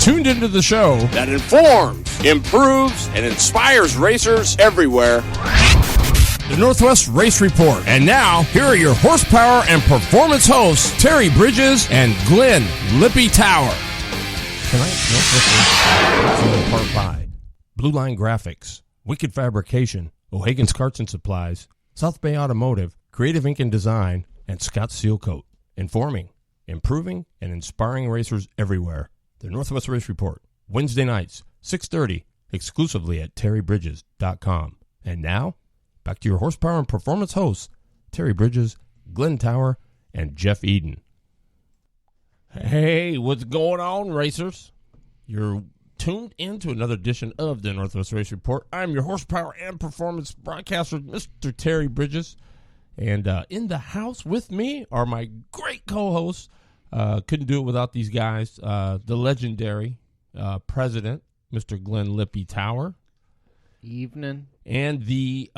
tuned into the show that informs, improves, and inspires racers everywhere. The Northwest Race Report. And now, here are your horsepower and performance hosts, Terry Bridges and Glenn Lippy Tower. Tonight's Northwest Race Report is part by Blue Line Graphics, Wicked Fabrication, O'Hagan's Carts and Supplies, South Bay Automotive, Creative Ink and Design, and Scott Seal Coat. Informing, improving, and inspiring racers everywhere. The Northwest Race Report, Wednesday nights, 6:30, exclusively at terrybridges.com. And now, back to your horsepower and performance hosts, Terry Bridges, Glenn Tower, and Jeff Eden. Hey, what's going on, racers? You're tuned into another edition of the Northwest Race Report. I'm your horsepower and performance broadcaster, Mr. Terry Bridges. And in the house with me are my great co-hosts. Couldn't do it without these guys. The legendary president, Mr. Glenn Lippy Tower. Evening. And the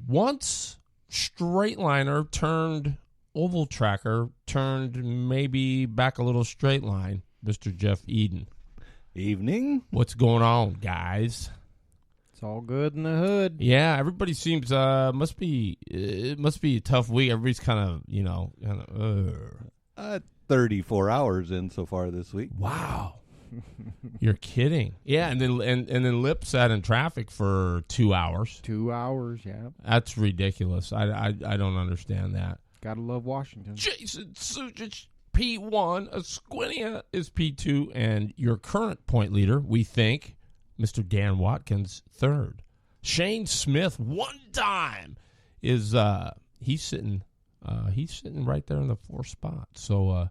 once straight liner turned oval tracker turned maybe back a little straight line, Mr. Jeff Eden. Evening. What's going on, guys? It's all good in the hood. Yeah, everybody seems it must be a tough week. Everybody's kind of 34 hours in so far this week. Wow. You're kidding. Yeah, and then Lip sat in traffic for 2 hours. 2 hours, yeah. That's ridiculous. I don't understand that. Gotta love Washington. Jason Sujic, P1, Esquinia is P2, and your current point leader, we think, Mr. Dan Watkins, third. Shane Smith, one time, is he's sitting right there in the fourth spot. So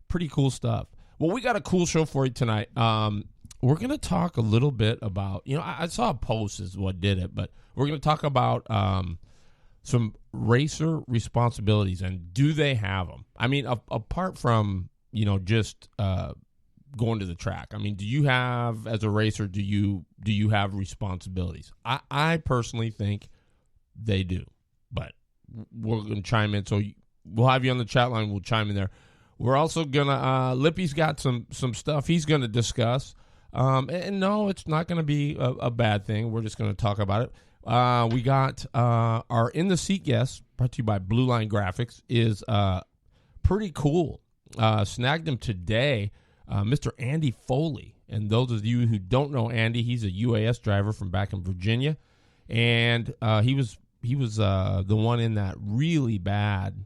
pretty cool stuff. Well, we got a cool show for you tonight. We're going to talk a little bit about, I saw a post is what did it, but we're going to talk about some racer responsibilities and do they have them? I mean, apart from, just going to the track. I mean, do you have, as a racer, do you have responsibilities? I personally think they do, but we're going to chime in. So we'll have you on the chat line. We'll chime in there. We're also going to, Lippy's got some stuff he's going to discuss. And no, it's not going to be a bad thing. We're just going to talk about it. We got our In the Seat guest, brought to you by Blue Line Graphics, is pretty cool. Snagged him today, Mr. Andy Foley. And those of you who don't know Andy, he's a UAS driver from back in Virginia. And he was the one in that really bad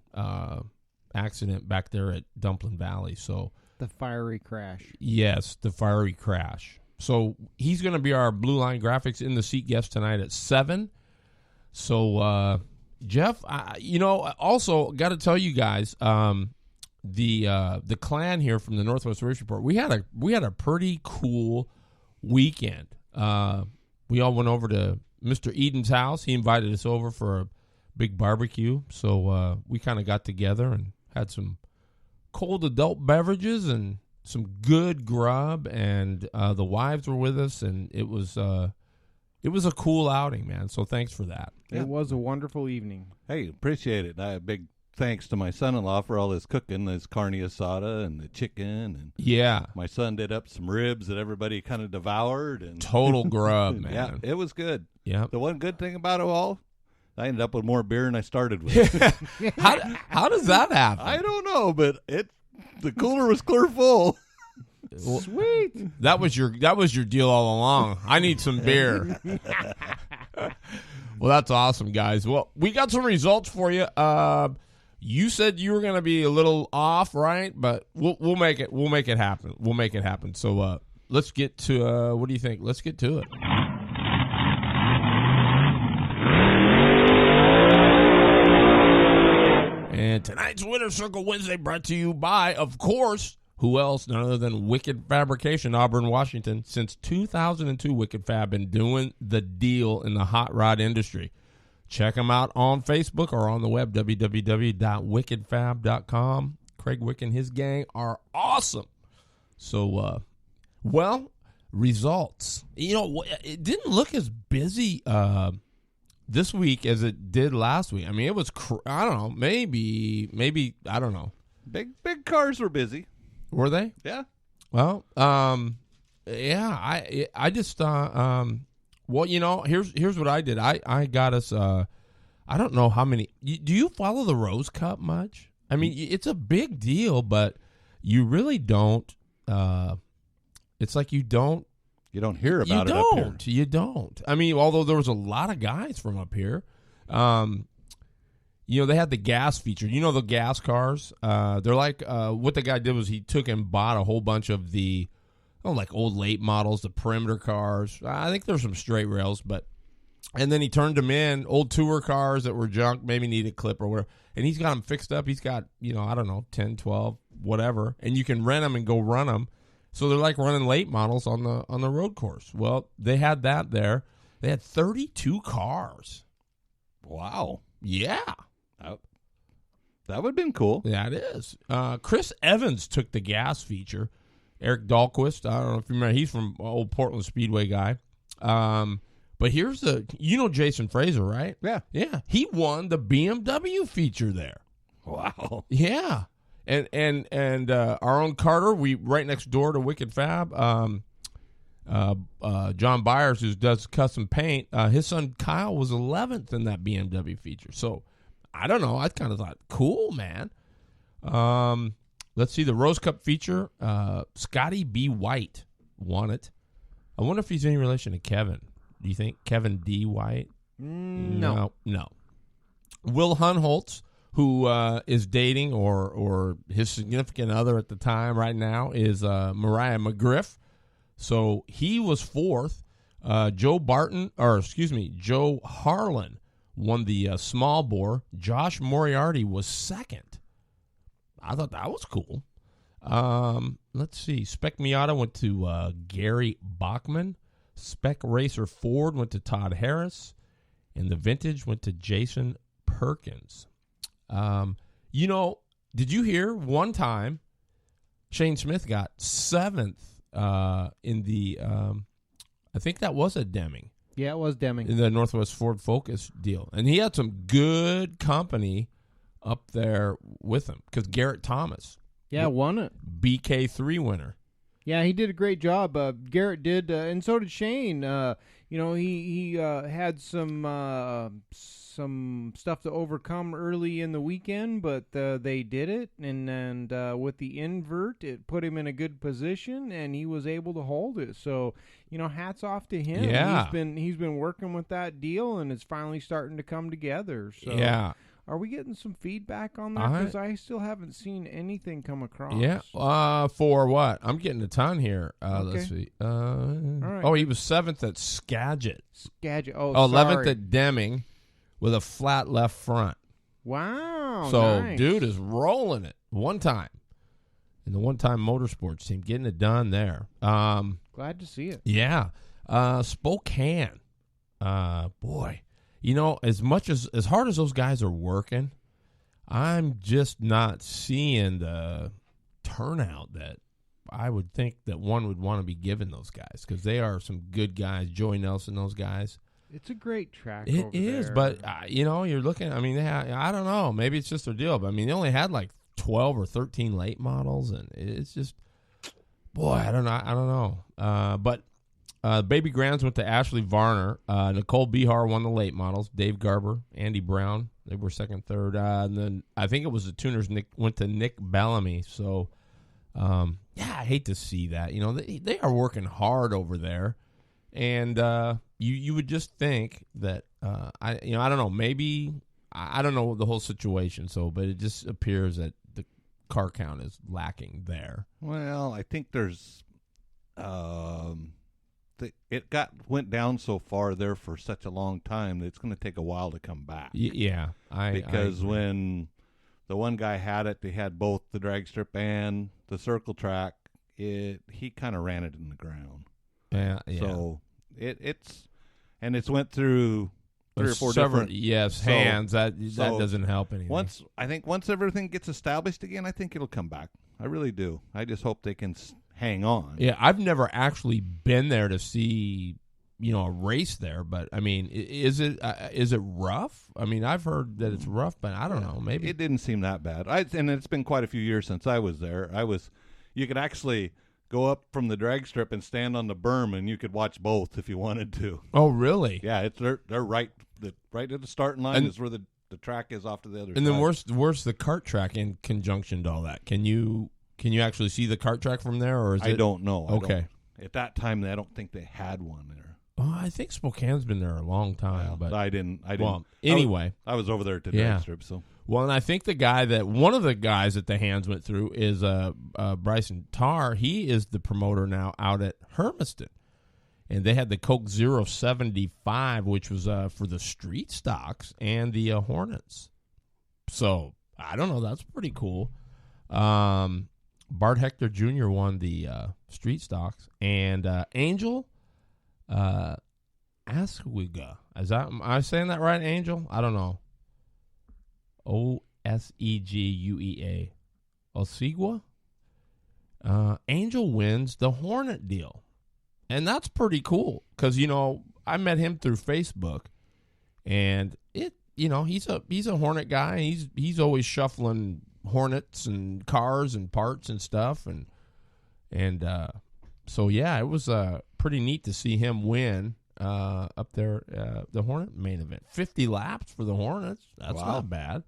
accident back there at Dumpling Valley. So the fiery crash. Yes, the fiery crash. So he's going to be our Blue Line Graphics In the Seat guest tonight at 7. So Jeff, also got to tell you guys, the clan here from the Northwest Race Report, we had a pretty cool weekend. We all went over to Mr. Eden's house. He invited us over for a big barbecue. So we kind of got together and had some cold adult beverages and some good grub, and the wives were with us, and it was a cool outing, man. So thanks for that. It was a wonderful evening. Hey, appreciate it. A big thanks to my son-in-law for all his cooking, his carne asada and the chicken, and yeah, my son did up some ribs that everybody kind of devoured, and total grub, man. Yeah, it was good. Yeah. The one good thing about it all, I ended up with more beer than I started with. How does that happen? I don't know, but the cooler was clear full. Sweet. That was your deal all along. I need some beer. Well, that's awesome, guys. Well, we got some results for you. You said you were going to be a little off, right? But we'll make it. We'll make it happen. We'll make it happen. So let's get to what do you think? Let's get to it. And tonight's Winner's Circle Wednesday brought to you by, of course, who else? None other than Wicked Fabrication, Auburn, Washington. Since 2002, Wicked Fab been doing the deal in the hot rod industry. Check them out on Facebook or on the web, www.wickedfab.com. Craig Wick and his gang are awesome. So, results. It didn't look as busy this week as it did last week. I mean, it was, I don't know, maybe, I don't know. Big cars were busy. Were they? Yeah. Well, Yeah, I just well, here's what I did. I got us I don't know how many. Do you follow the Rose Cup much? I mean, it's a big deal, but you really don't. It's like you don't. You don't hear about it up here. You don't. I mean, although there was a lot of guys from up here. They had the gas feature. The gas cars. They're like what the guy did was he took and bought a whole bunch of the like old late models, the perimeter cars. I think there's some straight rails, and then he turned them in, old tour cars that were junk, maybe needed clip or whatever. And he's got them fixed up. He's got, I don't know, 10, 12, whatever. And you can rent them and go run them. So they're like running late models on the road course. Well, they had that there. They had 32 cars. Wow. Yeah. That would have been cool. Yeah, it is. Chris Evans took the gas feature. Eric Dahlquist, I don't know if you remember, he's from old Portland Speedway guy. But here's Jason Fraser, right? Yeah. Yeah. He won the BMW feature there. Wow. Yeah. And our own Carter, we right next door to Wicked Fab, John Byers, who does custom paint, his son Kyle was 11th in that BMW feature. So I don't know. I kind of thought, cool, man. Let's see the Rose Cup feature. Scotty B. White won it. I wonder if he's any relation to Kevin. Do you think Kevin D. White? No. Will Hunholtz, who is dating or his significant other at the time right now is Mariah McGriff. So he was fourth. Joe Harlan won the small bore. Josh Moriarty was second. I thought that was cool. Let's see. Spec Miata went to Gary Bachman. Spec Racer Ford went to Todd Harris. And the Vintage went to Jason Perkins. Did you hear one time Shane Smith got seventh in the, I think that was a Deming. Yeah, it was Deming. In the Northwest Ford Focus deal. And he had some good company up there with him because Garrett Thomas. Yeah, won it. BK3 winner. Yeah, he did a great job. Garrett did, and so did Shane. He had some stuff to overcome early in the weekend, but they did it, and with the invert, it put him in a good position, and he was able to hold it. So, hats off to him. Yeah. He's been working with that deal, and it's finally starting to come together. So yeah. Are we getting some feedback on that? Because I still haven't seen anything come across. Yeah. For what? I'm getting a ton here. Okay. Let's see. right. Oh, he was seventh at Skagit. Oh, 11th sorry. at Deming with a flat left front. Wow. So, nice. dude is rolling it one time. In the one-time motorsports team, getting it done there. Glad to see it. Yeah. Spokane. Boy. As hard as those guys are working, I'm just not seeing the turnout that I would think that one would want to be giving those guys because they are some good guys. Joey Nelson, those guys. It's a great track. It over is, there. but you're looking. I mean, I don't know. Maybe it's just their deal, but I mean, they only had like 12 or 13 late models, and it's just, boy, I don't know. But. Baby Grands went to Ashley Varner. Nicole Behar won the late models. Dave Garber, Andy Brown, they were second, third. And then I think it was the Tuners went to Nick Bellamy. So, I hate to see that. They are working hard over there. And you would just think that, I don't know, maybe, I don't know the whole situation. So, but it just appears that the car count is lacking there. Well, I think there's... it went down so far there for such a long time that it's going to take a while to come back. Yeah, because when the one guy had it, they had both the drag strip and the circle track. He kind of ran it in the ground. Yeah. So it's went through 3 or 4 different hands. That doesn't help anything. Once everything gets established again, I think it'll come back. I really do. I just hope they can hang on. Yeah, I've never actually been there to see, a race there. But I mean, is it rough? I mean, I've heard that it's rough, but I don't know. Maybe it didn't seem that bad. And it's been quite a few years since I was there. You could actually go up from the drag strip and stand on the berm, and you could watch both if you wanted to. Oh, really? Yeah, they're right at the starting line is where the track is off to the other side. And then where's the kart track in conjunction to all that? Can you actually see the kart track from there, or is it? I don't know. Okay. At that time, I don't think they had one there. Oh, I think Spokane's been there a long time, but I didn't. Well, anyway, I was over there at the drag strip, so. Well, and I think one of the guys that the hands went through is Bryson Tarr. He is the promoter now out at Hermiston. And they had the Coke 075, which was for the street stocks and the Hornets. So, I don't know. That's pretty cool. Bart Hector Jr. won the street stocks. And Angel Asweguea. Am I saying that right, Angel? I don't know. Oseguea. Oseguea? Angel wins the Hornet deal. And that's pretty cool because, I met him through Facebook, and he's a Hornet guy. He's always shuffling Hornets and cars and parts and stuff. And so, yeah, it was pretty neat to see him win up there, the Hornet main event. 50 laps for the Hornets. That's not bad.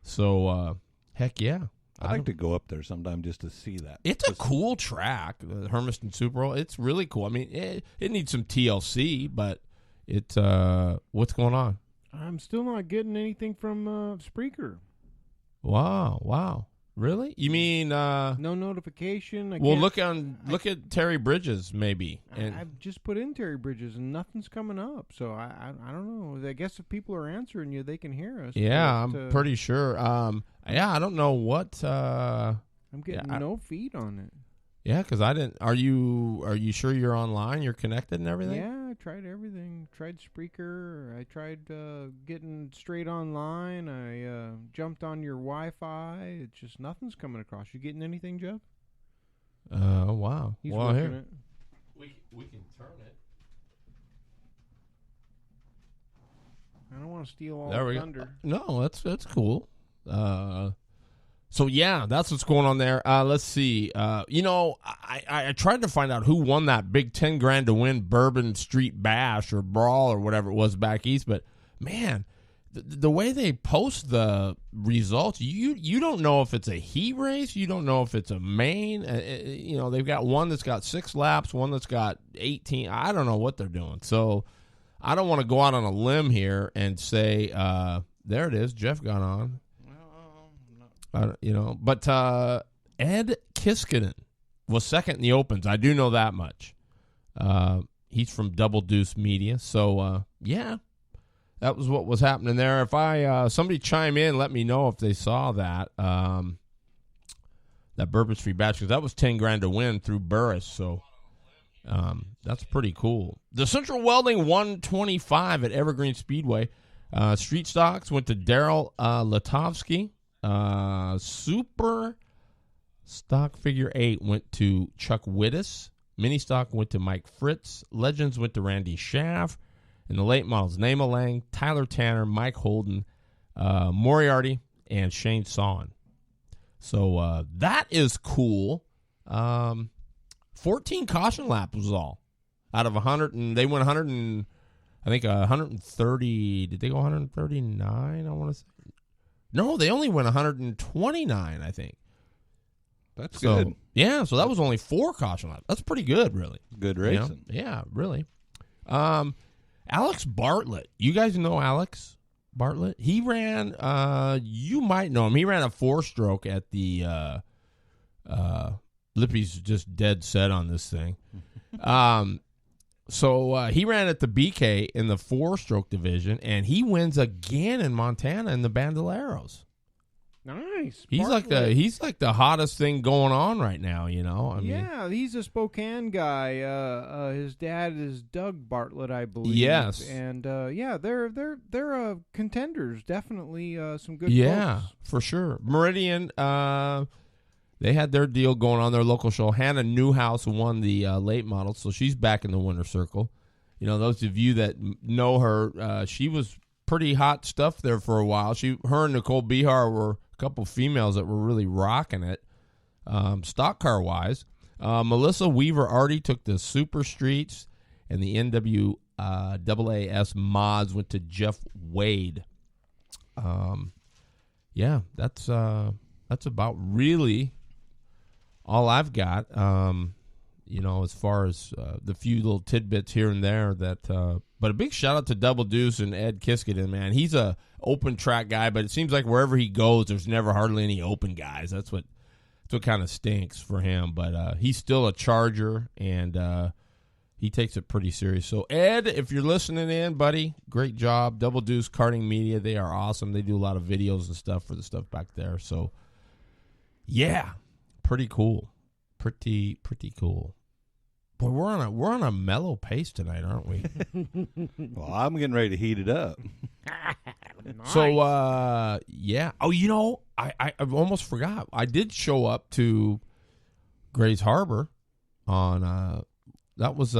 So, heck yeah. I'd like to go up there sometime just to see that. It's a cool track, the Hermiston Super Bowl. It's really cool. I mean, it needs some TLC, but it's what's going on? I'm still not getting anything from Spreaker. Wow. Really? You mean no notification? Look at Terry Bridges maybe. And I've just put in Terry Bridges and nothing's coming up. So I don't know. I guess if people are answering you, they can hear us. Yeah, I'm pretty sure. Yeah, I don't know what. I'm getting no feed on it. Yeah, because I didn't. Are you sure you're online? You're connected and everything? Yeah, I tried everything. Tried Spreaker. I tried getting straight online. I jumped on your Wi-Fi. It's just nothing's coming across. You getting anything, Jeff? Wow. He's working here. it. We can turn it. I don't want to steal all There the we thunder. go. No, that's cool. So, yeah, that's what's going on there. Let's see. I tried to find out who won that big $10,000 to win Bourbon Street Bash or Brawl or whatever it was back east. But, man, the way they post the results, you don't know if it's a heat race. You don't know if it's a main. They've got one that's got 6 laps, one that's got 18. I don't know what they're doing. So, I don't want to go out on a limb here and say, there it is. Jeff got on. But Ed Kiskinen was second in the Opens. I do know that much. He's from Double Deuce Media. So, yeah, that was what was happening there. If somebody chime in, let me know if they saw that, that Bourbon Street Batch, because that was $10,000 to win through Burris. So, that's pretty cool. The Central Welding 125 at Evergreen Speedway. Street stocks went to Daryl Latovsky. Super stock figure 8 went to Chuck Wittes. Mini stock went to Mike Fritz. Legends went to Randy Schaff. And the late models, Naima Lang, Tyler Tanner, Mike Holden, Moriarty, and Shane Sawn. So that is cool. 14 caution laps was all out of 100, and they went 100 and I think 130. Did they go 139? I want to say. No, they only went 129, I think. That's good. Yeah, so that was only 4 caution laps. That's pretty good, really. Good racing. Yeah, really. Alex Bartlett. You guys know Alex Bartlett? He ran, you might know him. He ran a 4-stroke at the, Lippy's just dead set on this thing. So he ran at the BK in the 4-stroke division, and he wins again in Montana in the Bandoleros. Nice. He's like the hottest thing going on right now. Yeah, he's a Spokane guy. His dad is Doug Bartlett, I believe. Yes, and they're contenders. Definitely some good. Yeah, folks. for sure. Meridian. They had their deal going on, their local show. Hannah Newhouse won the late model, so she's back in the winner's circle. Those of you that know her, she was pretty hot stuff there for a while. Her and Nicole Bihar were a couple females that were really rocking it, stock car wise. Melissa Weaver already took the Super Streets, and the NWAAS mods went to Jeff Wade. Yeah, that's about really all I've got. As far as the few little tidbits here and there but a big shout out to Double Deuce and Ed Kiskinen, man. He's a open track guy, but it seems like wherever he goes, there's never hardly any open guys. That's what kind of stinks for him. But he's still a Charger, and he takes it pretty serious. So, Ed, if you're listening in, buddy, great job. Double Deuce Karting Media, they are awesome. They do a lot of videos and stuff for the stuff back there. So, yeah, pretty cool. Pretty cool. Boy, we're on a mellow pace tonight, aren't we? Well, I'm getting ready to heat it up. Nice. So, yeah. Oh, I almost forgot. I did show up to Grays Harbor on that was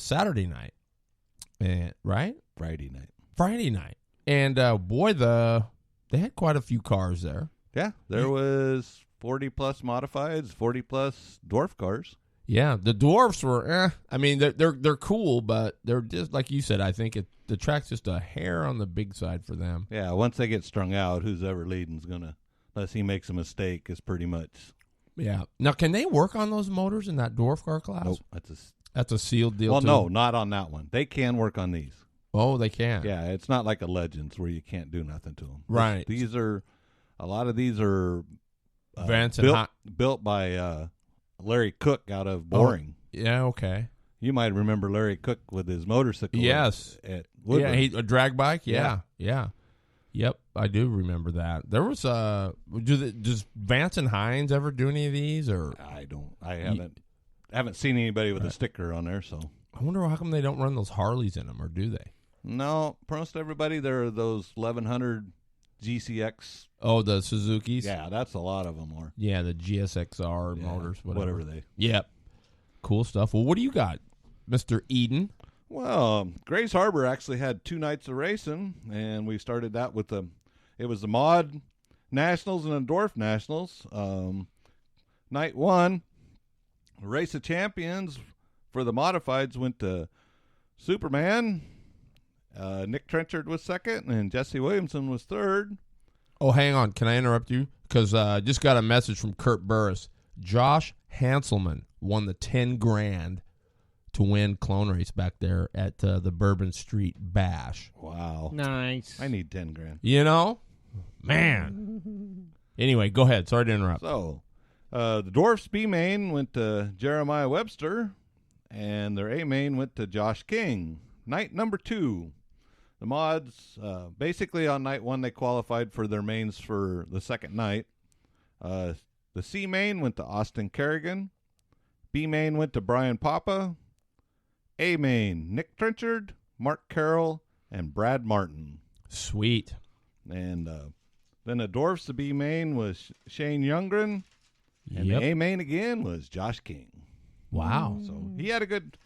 Saturday night, right? Friday night. And boy, they had quite a few cars there. Yeah, there was 40-plus modifieds, 40-plus dwarf cars. Yeah, the dwarfs were. I mean, they're cool, but they're just like you said. I think the track's just a hair on the big side for them. Yeah, once they get strung out, who's ever leading's gonna, unless he makes a mistake, is pretty much. Yeah. Now, can they work on those motors in that dwarf car class? Nope, That's a sealed deal. Well, too? no, not on that one. They can work on these. Oh, they can. Yeah, it's not like a Legends where you can't do nothing to them. Right. These are, a lot of these are Vance and built by Larry Cook out of Boring. Oh, yeah, okay. You might remember Larry Cook with his motorcycle. Yes. At Woodward. Yeah, a drag bike. Yeah. Yep, I do remember that. There was does Vance and Hines ever do any of these, or I haven't seen anybody with a sticker on there, so I wonder how come they don't run those Harleys in them, or do they? No, most everybody there are those 1100 GCX. Oh, the Suzukis. Yeah, that's a lot of them. Or yeah, the GSXR motors, whatever they. Yep, cool stuff. Well, what do you got, Mr. Eden? Well, Grays Harbor actually had 2 nights of racing, and we started that with it was the Mod Nationals and the Dwarf Nationals. Night 1, Race of Champions for the modifieds went to Superman. Nick Trenchard was second, and Jesse Williamson was third. Oh, hang on. Can I interrupt you? Because I just got a message from Kurt Burris. Josh Hanselman won the $10,000 to win clone race back there at the Bourbon Street Bash. Wow. Nice. I need $10,000. You know? Man. Anyway, go ahead. Sorry to interrupt. So, the Dwarfs B main went to Jeremiah Webster, and their A main went to Josh King. Night number 2. The mods, basically on night 1, they qualified for their mains for the second night. The C main went to Austin Kerrigan. B main went to Brian Papa. A main, Nick Trenchard, Mark Carroll, and Brad Martin. Sweet. And then the Dwarfs, the B main was Shane Youngren. And the A main again was Josh King. Wow. So he had a good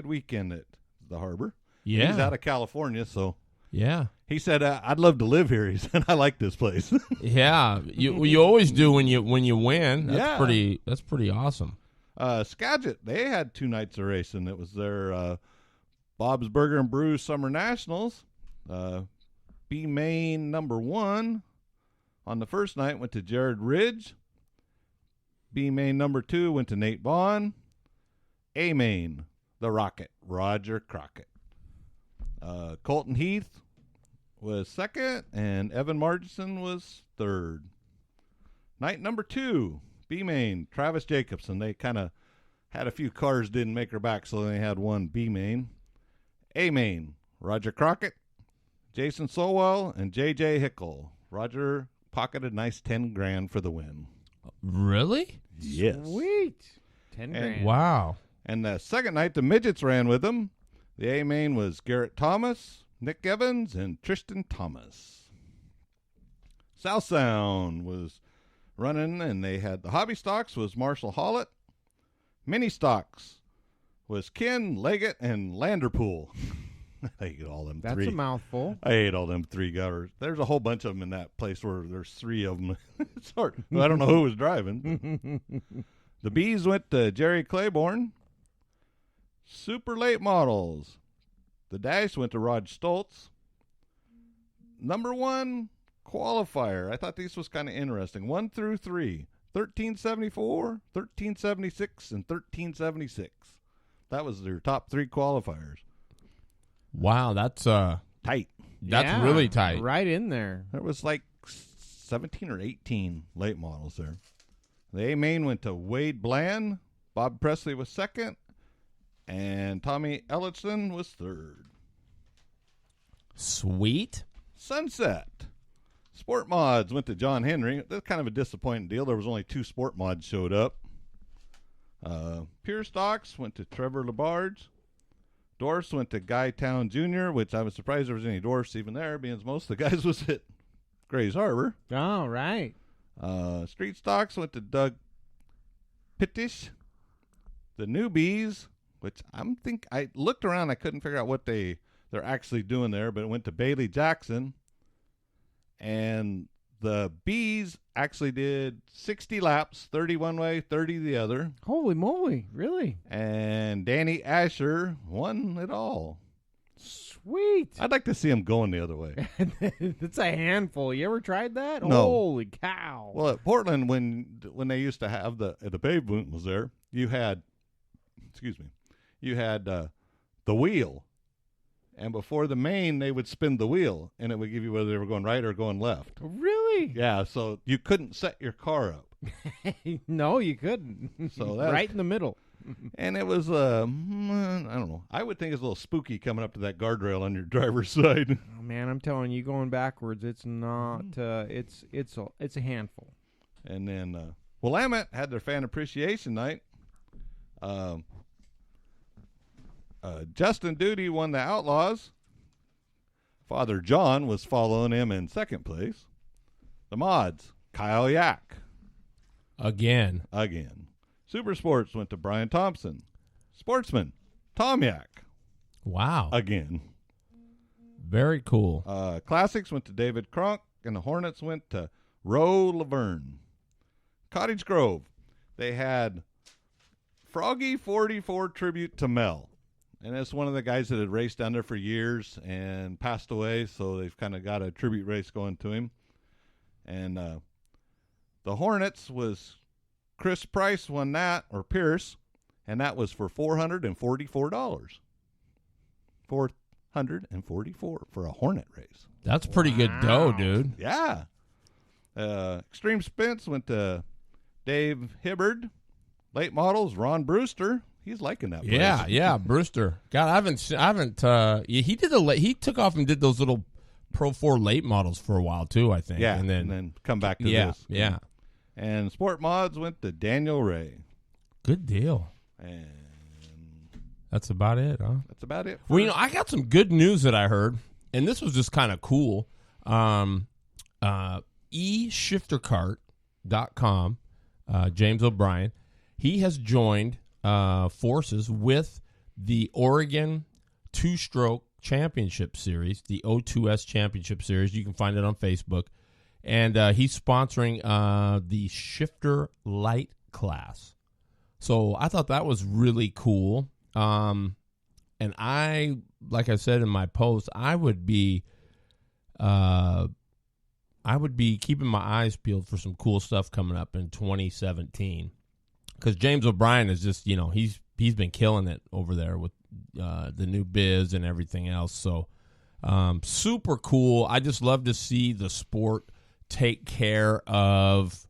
weekend at the harbor. Yeah. He's out of California, so yeah. He said, "I'd love to live here." He said, "I like this place." Yeah, you always do when you win. That's yeah. That's pretty awesome. Skagit, they had 2 nights of racing. It was their Bob's Burger and Brew Summer Nationals. B main number 1 on the first night went to Jared Ridge. B main number 2 went to Nate Vaughn. A main, the Rocket, Roger Crockett. Colton Heath was second, and Evan Marginson was third. Night number 2, B main, Travis Jacobson. They kind of had a few cars didn't make her back, so they had one B main. A main, Roger Crockett, Jason Sowell, and J.J. Hickle. Roger pocketed a nice $10,000 for the win. Really? Yes. Sweet. $10,000. Wow. And the second night, the midgets ran with them. The A main was Garrett Thomas, Nick Evans, and Tristan Thomas. South Sound was running, and they had the hobby stocks was Marshall Hollett. Mini stocks was Ken Leggett and Landerpool. I hate all them That's three. a mouthful. I hate all them 3 guys. There's a whole bunch of them in that place where there's 3 of them. It's hard. I don't know who was driving. The B's went to Jerry Claiborne. Super late models. The Dash went to Rod Stoltz. Number 1 qualifier. I thought this was kind of interesting. 1 through 3. 1374, 1376, and 1376. That was their top 3 qualifiers. Wow, that's Tight. That's really tight. Right in there. There was like 17 or 18 late models there. The A main went to Wade Bland. Bob Presley was second. And Tommy Ellison was third. Sweet. Sunset. Sport mods went to John Henry. That's kind of a disappointing deal. There was only 2 sport mods showed up. Pure stocks went to Trevor Labarge. Dwarfs went to Guy Town Jr., which I was surprised there was any dwarfs even there, being most of the guys was at Grays Harbor. Oh, right. Street stocks went to Doug Pittish. The newbies, which I looked around, I couldn't figure out what they're actually doing there, but it went to Bailey Jackson. And the B's actually did 60 laps, 30 one way, 30 the other. Holy moly, really? And Danny Asher won it all. Sweet. I'd like to see him going the other way. It's a handful. You ever tried that? No. Holy cow. Well, at Portland, when they used to have the pavement was there, you had the wheel. And before the main, they would spin the wheel, and it would give you whether they were going right or going left. Really? Yeah, so you couldn't set your car up. No, you couldn't. So that's, right in the middle. And it was, I don't know. I would think it's a little spooky coming up to that guardrail on your driver's side. Oh, man, I'm telling you, going backwards, it's not. It's a handful. And then Willamette had their fan appreciation night. Justin Duty won the Outlaws. Father John was following him in second place. The mods, Kyle Yak. Again. Super Sports went to Brian Thompson. Sportsman, Tom Yak. Wow. Again. Very cool. Classics went to David Kronk, and the Hornets went to Roe Laverne. Cottage Grove, they had Froggy 44 tribute to Mel. And that's one of the guys that had raced down there for years and passed away, so they've kind of got a tribute race going to him. And the Hornets was Chris Price won that, or Pierce, and that was for $444. $444 for a Hornet race. That's pretty good dough, dude. Yeah. Extreme Spins went to Dave Hibbard. Late models, Ron Brewster. He's liking that place. Yeah, Brewster. God, I haven't. He took off and did those little Pro 4 late models for a while too, I think. Yeah, and then come back to this. Yeah. And Sport Mods went to Daniel Ray. Good deal. And that's about it, huh? That's about it. Well, I got some good news that I heard, and this was just kind of cool. eShiftercart.com, James O'Brien, he has joined forces with the Oregon Two-Stroke Championship Series, the O2S Championship Series. You can find it on Facebook. And he's sponsoring the Shifter Light class. So I thought that was really cool. And I, like I said in my post, I would be keeping my eyes peeled for some cool stuff coming up in 2017. Because James O'Brien is just, he's been killing it over there with the new biz and everything else. So super cool. I just love to see the sport take care of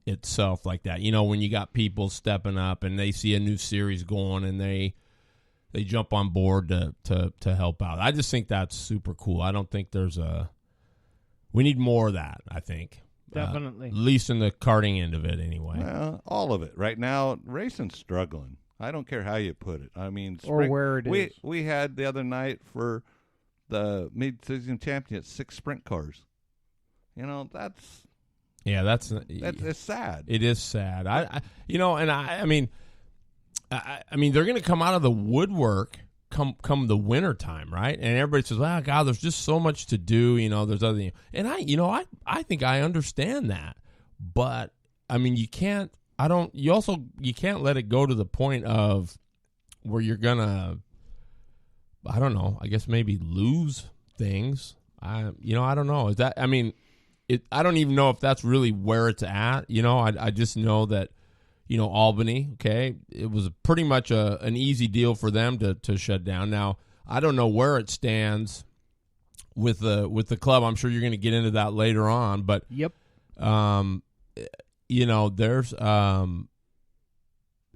itself like that. When you got people stepping up and they see a new series going and they jump on board to help out. I just think that's super cool. I don't think we need more of that, I think. Definitely. At least in the karting end of it, anyway. Well, all of it. Right now, racing's struggling. I don't care how you put it. I mean, or where it is. We had the other night for the mid-season championship 6 sprint cars. That's it's sad. It is sad. I mean, they're going to come out of the woodwork come the winter time, right? And everybody says, "Oh God, there's just so much to do." There's other things, and I think I understand that, but I mean, you can't you can't let it go to the point of where you're gonna, I don't know, I guess maybe lose things. I don't know. Is that, I mean, I don't even know if that's really where it's at. I just know that, Albany, okay, it was pretty much an easy deal for them to shut down. Now, I don't know where it stands with the club. I'm sure you're going to get into that later on, but Yep. There's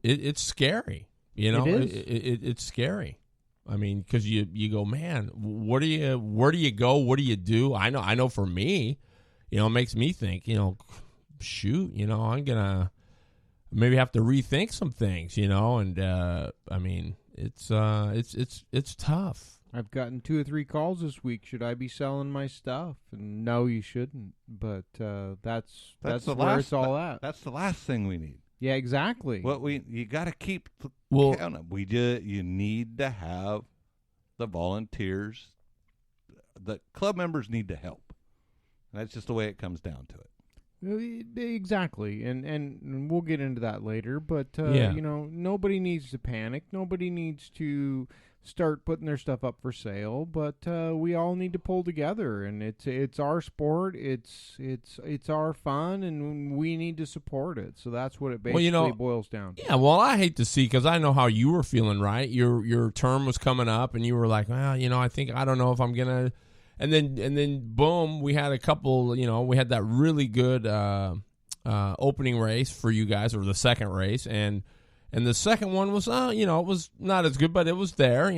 it's scary. It is. It's scary. I mean, because you go, man, where do you go? What do you do? I know for me, it makes me think, shoot, I'm gonna maybe have to rethink some things, and I mean, it's tough. I've gotten 2 or 3 calls this week. Should I be selling my stuff? And no, you shouldn't. But that's where it's all at. That's the last thing we need. Yeah, exactly. You got to keep count up. You need to have the volunteers. The club members need to help. That's just the way it comes down to it. Exactly, and we'll get into that later. But nobody needs to panic. Nobody needs to start putting their stuff up for sale. But we all need to pull together, and it's our sport. It's our fun, and we need to support it. So that's what it basically boils down to. Yeah, well, I hate to see, because I know how you were feeling. Right, your term was coming up, and you were like, well, I don't know if I'm gonna. And then boom, we had a couple, we had that really good opening race for you guys, or the second race, and the second one was it was not as good, but it was there,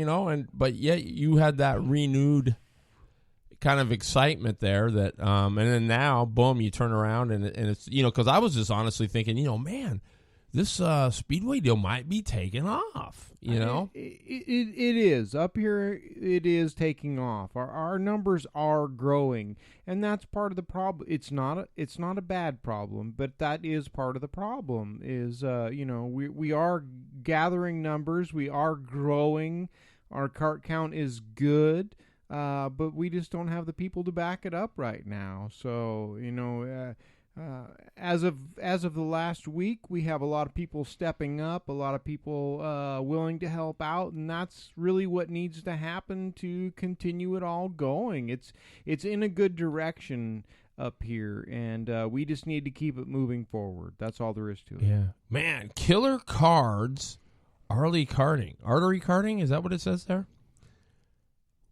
but yet you had that renewed kind of excitement there that and then now boom, you turn around and it's because I was just honestly thinking, man, this Speedway deal might be taking off. It is up here. It is taking off. Our numbers are growing, and that's part of the problem. It's not a bad problem, but that is part of the problem. Is we are gathering numbers. We are growing. Our cart count is good, but we just don't have the people to back it up right now. So as of the last week, we have a lot of people stepping up, a lot of people willing to help out, and that's really what needs to happen to continue it all going. It's in a good direction up here, and we just need to keep it moving forward. That's all there is to it. Yeah, man, Killer Cards, Artery Karting, is that what it says there?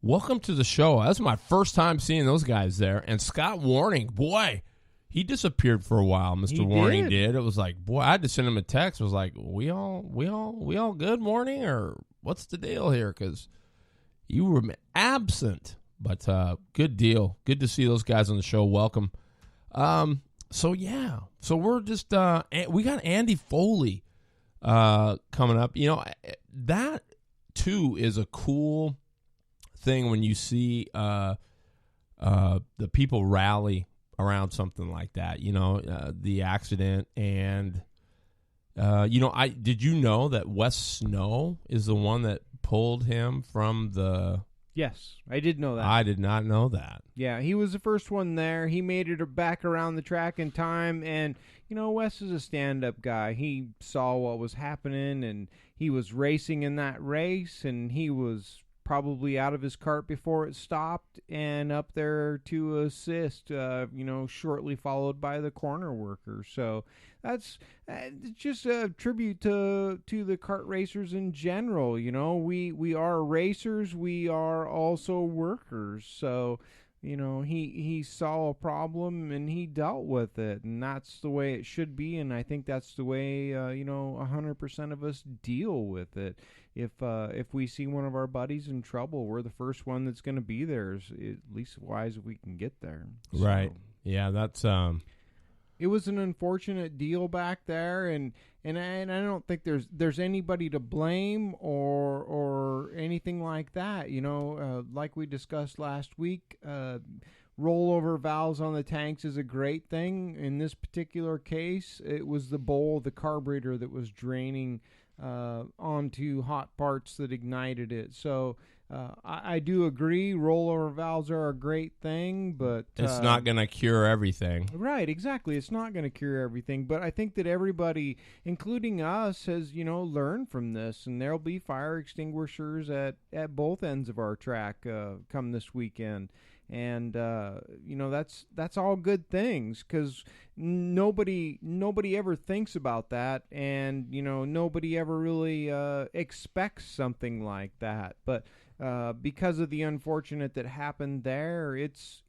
Welcome to the show. That's my first time seeing those guys there, and Scott Warning, boy. He disappeared for a while, Mr. Warning did. It was like, boy, I had to send him a text. It was like, we all good, Warning, or what's the deal here? Because you were absent, but good deal. Good to see those guys on the show. Welcome. So we're just we got Andy Foley coming up. That too is a cool thing when you see the people rally around something like that, the accident. And, did you know that Wes Snow is the one that pulled him from the... Yes, I did know that. I did not know that. Yeah, he was the first one there. He made it back around the track in time. And, Wes is a stand-up guy. He saw what was happening, and he was racing in that race, and he was probably out of his cart before it stopped and up there to assist, shortly followed by the corner worker. So that's just a tribute to the kart racers in general. We are racers. We are also workers. So, he saw a problem and he dealt with it, and that's the way it should be. And I think that's the way, 100% of us deal with it. If we see one of our buddies in trouble, we're the first one that's going to be there, at least wise if we can get there. Right. So, yeah, that's it was an unfortunate deal back there, and I don't think there's anybody to blame or anything like that. Like we discussed last week, rollover valves on the tanks is a great thing. In this particular case, it was the bowl of the carburetor that was draining onto hot parts that ignited it. So I do agree, rollover valves are a great thing, but It's not going to cure everything. Right, exactly. It's not going to cure everything, but I think that everybody, including us, has learned from this, and there'll be fire extinguishers at both ends of our track come this weekend, and that's all good things, because nobody ever thinks about that, and nobody ever really expects something like that, but because of the unfortunate that happened there, it's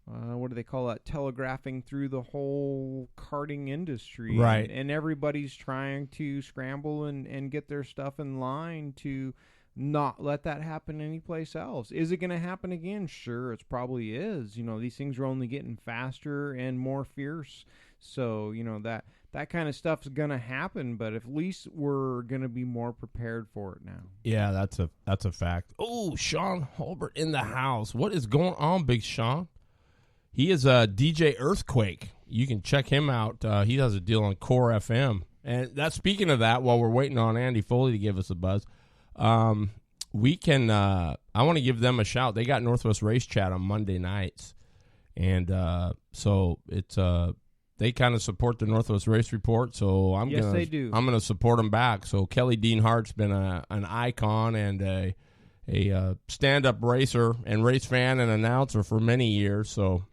what do they call that? Telegraphing through the whole karting industry. Right. And everybody's trying to scramble and get their stuff in line to not let that happen anyplace else. Is it going to happen again? Sure, it probably is. These things are only getting faster and more fierce. So, that kind of stuff's going to happen, but at least we're going to be more prepared for it now. Yeah, that's a fact. Oh, Sean Holbert in the house. What is going on, Big Sean? He is a DJ Earthquake. You can check him out. He does a deal on Core FM. And speaking of that, while we're waiting on Andy Foley to give us a buzz, we can. I want to give them a shout. They got Northwest Race Chat on Monday nights, and so it's they kind of support the Northwest Race Report. So they do. I'm gonna support them back. So Kelly Dean Hart's been an icon and a stand-up racer and race fan and announcer for many years. So.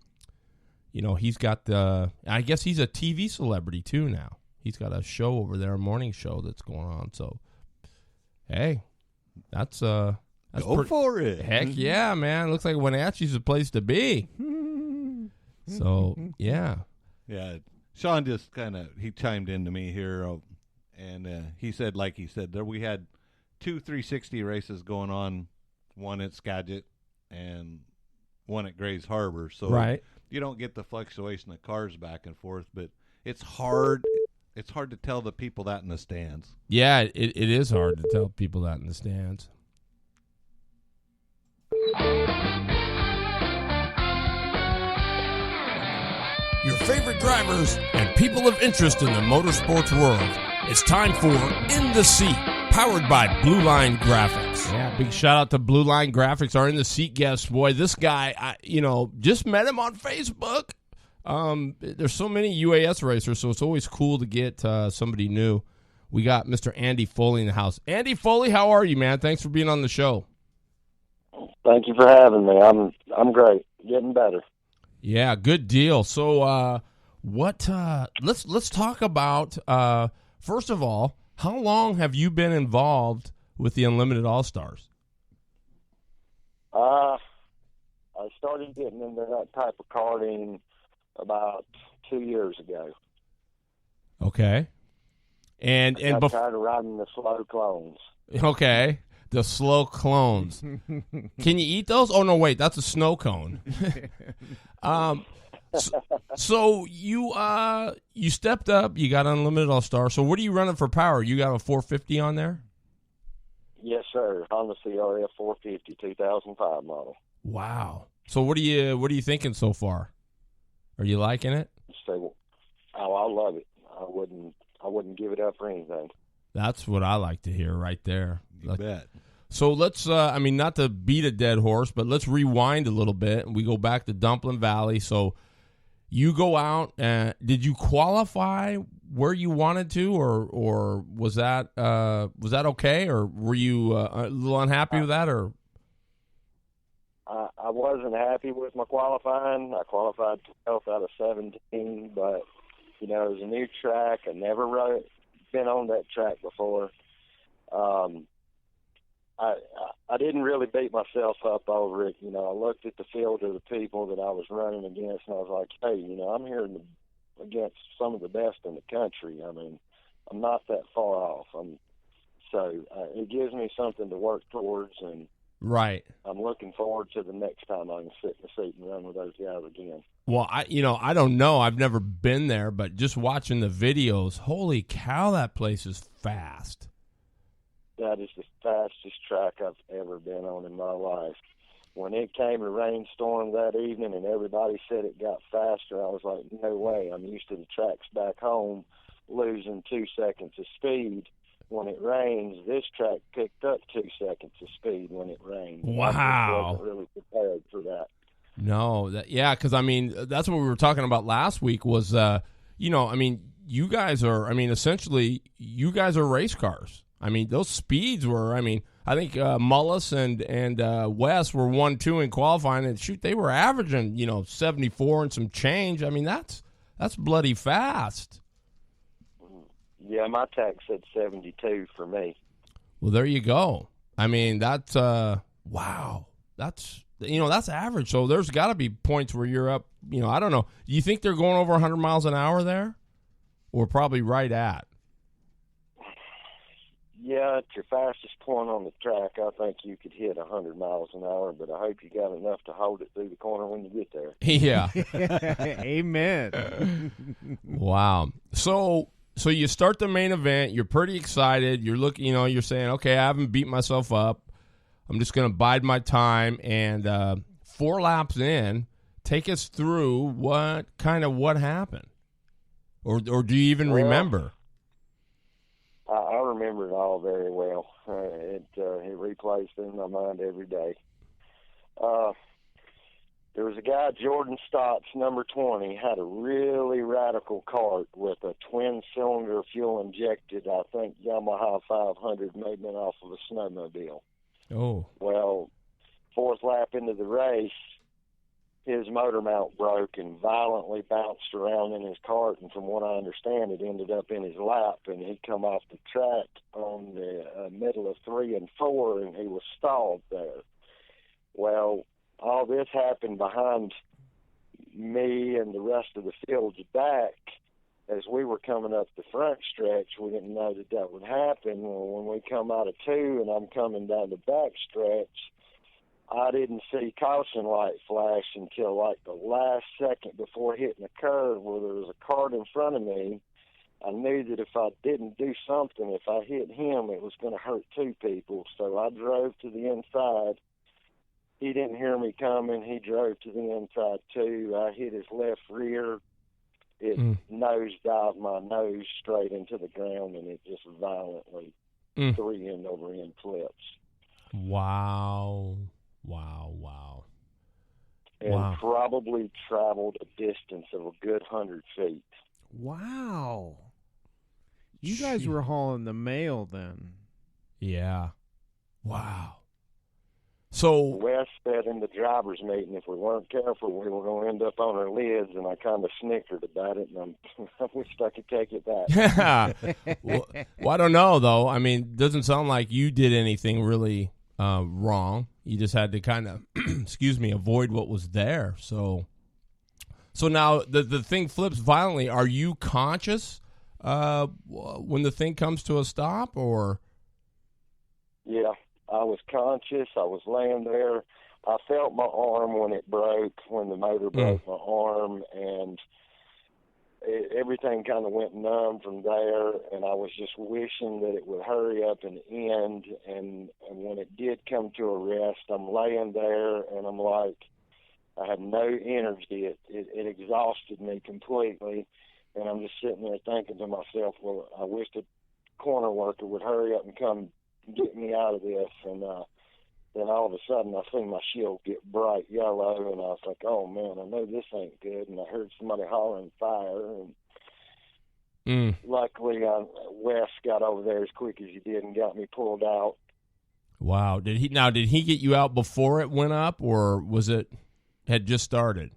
He's got I guess he's a TV celebrity too now. He's got a show over there, a morning show that's going on. So, hey, that's Go for it. Heck yeah, man. Looks like Wenatchee's the place to be. So, yeah. Yeah. Sean just he chimed in to me here, and he said, there we had 2 360 races going on, one at Skagit and one at Grays Harbor. So, right. You don't get the fluctuation of cars back and forth, but it's hard. It's hard to tell the people that in the stands. Yeah, it is hard to tell people that in the stands. Your favorite drivers and people of interest in the motorsports world. It's time for In the Seat, powered by Blue Line Graphics. Yeah, big shout out to Blue Line Graphics, our In the Seat guest. Boy, this guy, just met him on Facebook. There's so many UAS racers, so it's always cool to get somebody new. We got Mr. Andy Foley in the house. Andy Foley, how are you, man? Thanks for being on the show. Thank you for having me. I'm great. Getting better. Yeah, good deal. So, let's talk about first of all, how long have you been involved with the Unlimited All-Stars? I started getting into that type of karting about 2 years ago. Okay. And I got tired of riding the slow clones. Okay. The slow clones. Can you eat those? Oh, no, wait. That's a snow cone. So you stepped up. You got Unlimited All-Star. So what are you running for power? You got a 450 on there? Yes, sir. Honda CRF 450 2005 model. Wow. So what are you thinking so far? Are you liking it? So, I love it. I wouldn't give it up for anything. That's what I like to hear right there. You bet. So let's, not to beat a dead horse, but let's rewind a little bit. And we go back to Dumpling Valley. So you go out, and did you qualify where you wanted to, or was that okay, or were you a little unhappy with that, or? I wasn't happy with my qualifying. I qualified 12th out of 17, but it was a new track. I never been on that track before. I didn't really beat myself up over it. I looked at the field of the people that I was running against, and I was like, hey, I'm here against some of the best in the country. I mean, I'm not that far off. So it gives me something to work towards, and right. I'm looking forward to the next time I can sit in the seat and run with those guys again. Well, I don't know. I've never been there, but just watching the videos, holy cow, that place is fast. That is the fastest track I've ever been on in my life. When it came to rainstorm that evening and everybody said it got faster, I was like, no way. I'm used to the tracks back home losing 2 seconds of speed. when it rains, this track picked up 2 seconds of speed when it rained. Wow. I just wasn't really prepared for that. No, because I mean that's what we were talking about last week was, you guys are, essentially you guys are race cars. I mean, those speeds were, I think Mullis and Wes were 1-2 in qualifying, and shoot, they were averaging 74 and some change. I mean, that's bloody fast. Yeah, my tag said 72 for me. Well, there you go. I mean, that's wow. That's average. So there's got to be points where you're up. I don't know. Do you think they're going over 100 miles an hour there, or probably right at? Yeah, at your fastest point on the track, I think you could hit 100 miles an hour, but I hope you got enough to hold it through the corner when you get there. Yeah. Amen. Wow. So you start the main event. You're pretty excited. You're looking. You're saying, okay, I haven't beat myself up. I'm just going to bide my time. And 4 laps in, take us through what happened, or do you even remember? I remember it all very well. It replays through my mind every day. There was a guy, Jordan Stotts, number 20, had a really radical kart with a twin-cylinder fuel-injected, I think, Yamaha 500 made it off of a snowmobile. Oh. Well, 4th lap into the race, his motor mount broke and violently bounced around in his cart, and from what I understand, it ended up in his lap, and he come off the track on the middle of 3 and 4, and he was stalled there. Well, all this happened behind me and the rest of the field's back. As we were coming up the front stretch, we didn't know that would happen. Well, when we come out of 2 and I'm coming down the back stretch, I didn't see caution light flash until like the last second before hitting the curve where there was a cart in front of me. I knew that if I didn't do something, if I hit him, it was going to hurt 2 people. So I drove to the inside. He didn't hear me coming. He drove to the inside, too. I hit his left rear. It nosedived my nose straight into the ground, and it just violently 3 end-over-end flips. Wow. And probably traveled a distance of a good 100 feet. Wow. You guys were hauling the mail then. Yeah. Wow. So Wes said in the driver's meeting, if we weren't careful, we were going to end up on our lids, and I kind of snickered about it, and I wished I could take it back. well, I don't know, though. I mean, it doesn't sound like you did anything really wrong. You just had to kind of, avoid what was there. So now the thing flips violently. Are you conscious when the thing comes to a stop, or? Yeah, I was conscious. I was laying there. I felt my arm when it broke, when the motor broke my arm, and everything kind of went numb from there, and I was just wishing that it would hurry up and end. And when it did come to a rest, I'm laying there, and I'm like, I have no energy. It exhausted me completely, and I'm just sitting there thinking to myself, well, I wish the corner worker would hurry up and come get me out of this. And then all of a sudden I seen my shield get bright yellow, and I was like, oh man, I know this ain't good. And I heard somebody hollering fire, and luckily Wes got over there as quick as he did and got me pulled out. Wow. Did he get you out before it went up, or was it had just started?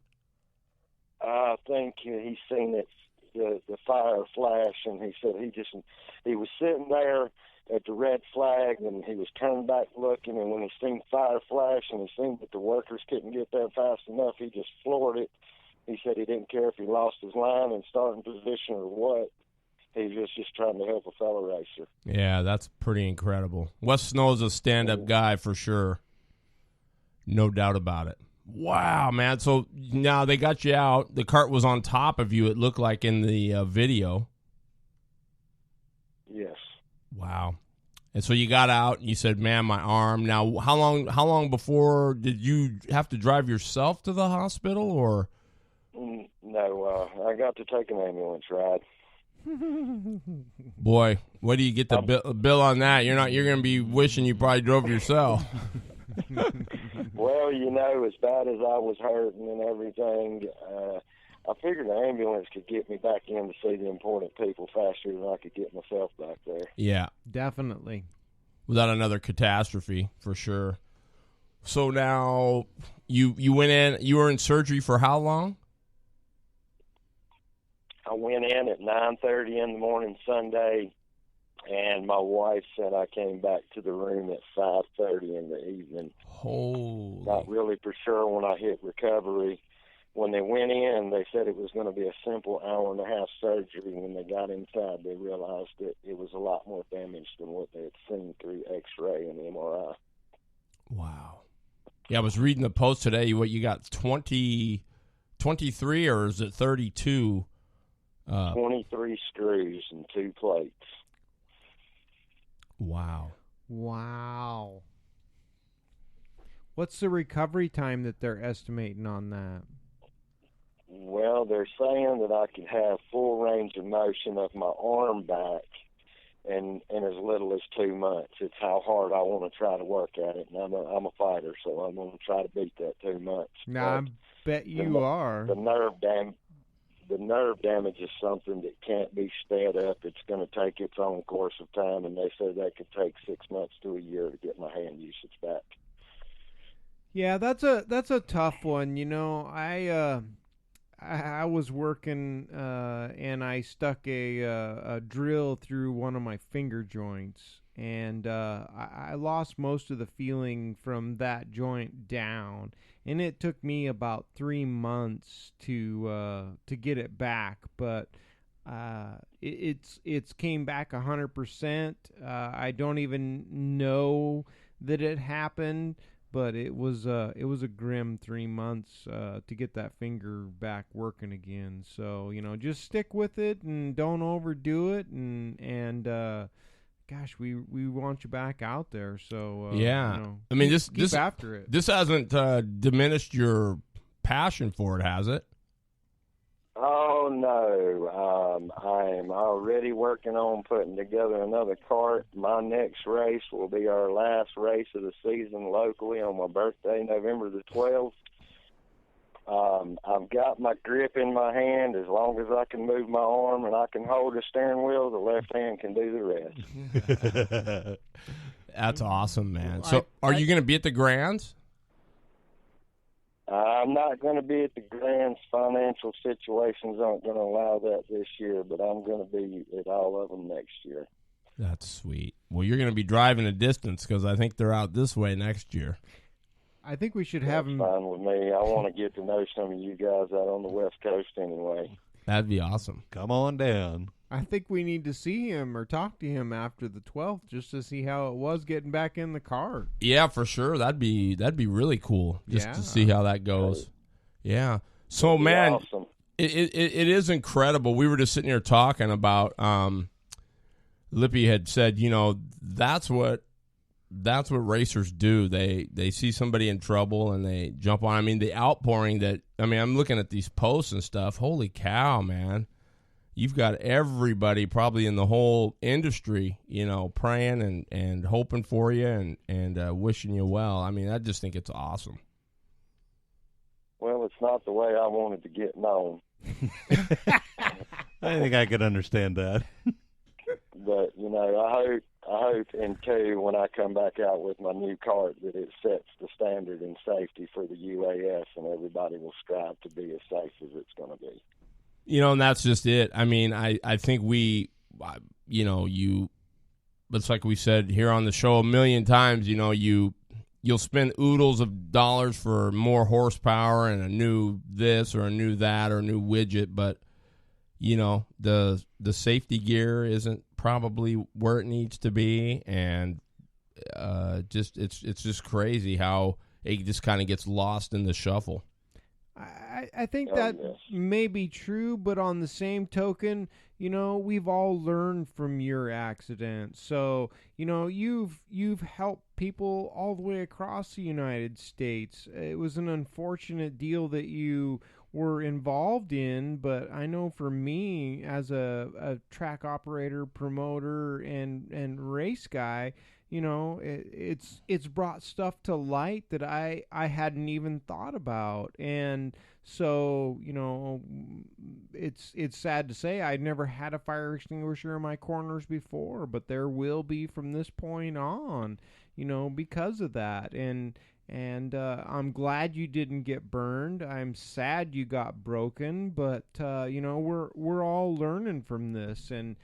I think he seen it, the fire flash, and he said he was sitting there at the red flag, and he was turned back looking, and when he seen fire flash and he seen that the workers couldn't get there fast enough, he just floored it. He said he didn't care if he lost his line and starting position or what. He was just trying to help a fellow racer. Yeah, that's pretty incredible. Wes Snow's a stand-up guy for sure. No doubt about it. Wow, man. So now they got you out. The cart was on top of you, it looked like in the video. Yes. Wow. And so you got out and you said, man, my arm. Now, how long before did you have to drive yourself to the hospital, or? No, I got to take an ambulance ride. Boy, what do you get the bill on that? You're going to be wishing you probably drove yourself. Well, as bad as I was hurting and everything, I figured the ambulance could get me back in to see the important people faster than I could get myself back there. Yeah. Definitely. Without another catastrophe, for sure. So now you went in, you were in surgery for how long? I went in at 9:30 in the morning Sunday, and my wife said I came back to the room at 5:30 in the evening. Holy. Not really for sure when I hit recovery. When they went in, they said it was going to be a simple hour-and-a-half surgery. When they got inside, they realized that it was a lot more damage than what they had seen through X-ray and MRI. Wow. Yeah, I was reading the post today. What you got, 23 or is it 32? 23 screws and 2 plates. Wow. Wow. What's the recovery time that they're estimating on that? Well, they're saying that I could have full range of motion of my arm back in as little as 2 months. It's how hard I want to try to work at it, and I'm a fighter, so I'm going to try to beat that 2 months. Now, I bet you are. The nerve damage is something that can't be sped up. It's going to take its own course of time, and they said that could take 6 months to a year to get my hand usage back. Yeah, that's a tough one. I was working and I stuck a drill through one of my finger joints, and I lost most of the feeling from that joint down, and it took me about 3 months to get it back, but it's came back 100%. I don't even know that it happened. But it was a grim 3 months to get that finger back working again. So just stick with it and don't overdo it. And gosh, we want you back out there. So yeah, I mean keep after it. This hasn't diminished your passion for it, has it? Oh no, I am already working on putting together another kart. My next race will be our last race of the season locally on my birthday, November the 12th. I've got my grip in my hand. As long as I can move my arm and I can hold the steering wheel, the left hand can do the rest. That's awesome, man. So are you going to be at the Grands? I'm not going to be at the Grands. Financial situations aren't going to allow that this year, but I'm going to be at all of them next year. That's sweet. Well, you're going to be driving a distance because I think they're out this way next year. I think we should have them. Fine with me. I want to get to know some of you guys out on the West Coast anyway. That'd be awesome. Come on down. I think we need to see him or talk to him after the 12th just to see how it was getting back in the car. Yeah, for sure. That'd be really cool just to see how that goes. Yeah. So, man, awesome. it is incredible. We were just sitting here talking about Lippy had said, that's what racers do. They see somebody in trouble and they jump on. I mean, the outpouring I'm looking at these posts and stuff. Holy cow, man. You've got everybody probably in the whole industry, praying and hoping for you and wishing you well. I mean, I just think it's awesome. Well, it's not the way I wanted to get known. I think I could understand that. But, I hope in two, when I come back out with my new kart, that it sets the standard in safety for the UAS and everybody will strive to be as safe as it's going to be. And that's just it. I mean, I think it's like we said here on the show a million times, you'll spend oodles of dollars for more horsepower and a new this or a new that or a new widget, but, the safety gear isn't probably where it needs to be, and it's just crazy how it just kind of gets lost in the shuffle. I think that may be true, but on the same token, we've all learned from your accident. So, you've helped people all the way across the United States. It was an unfortunate deal that you were involved in, but I know for me as a track operator, promoter, and race guy, you know, it's brought stuff to light that I hadn't even thought about. And so, you know, it's sad to say I'd never had a fire extinguisher in my corners before, but there will be from this point on, you know, because of that. And I'm glad you didn't get burned. I'm sad you got broken, but you know, we're all learning from this, and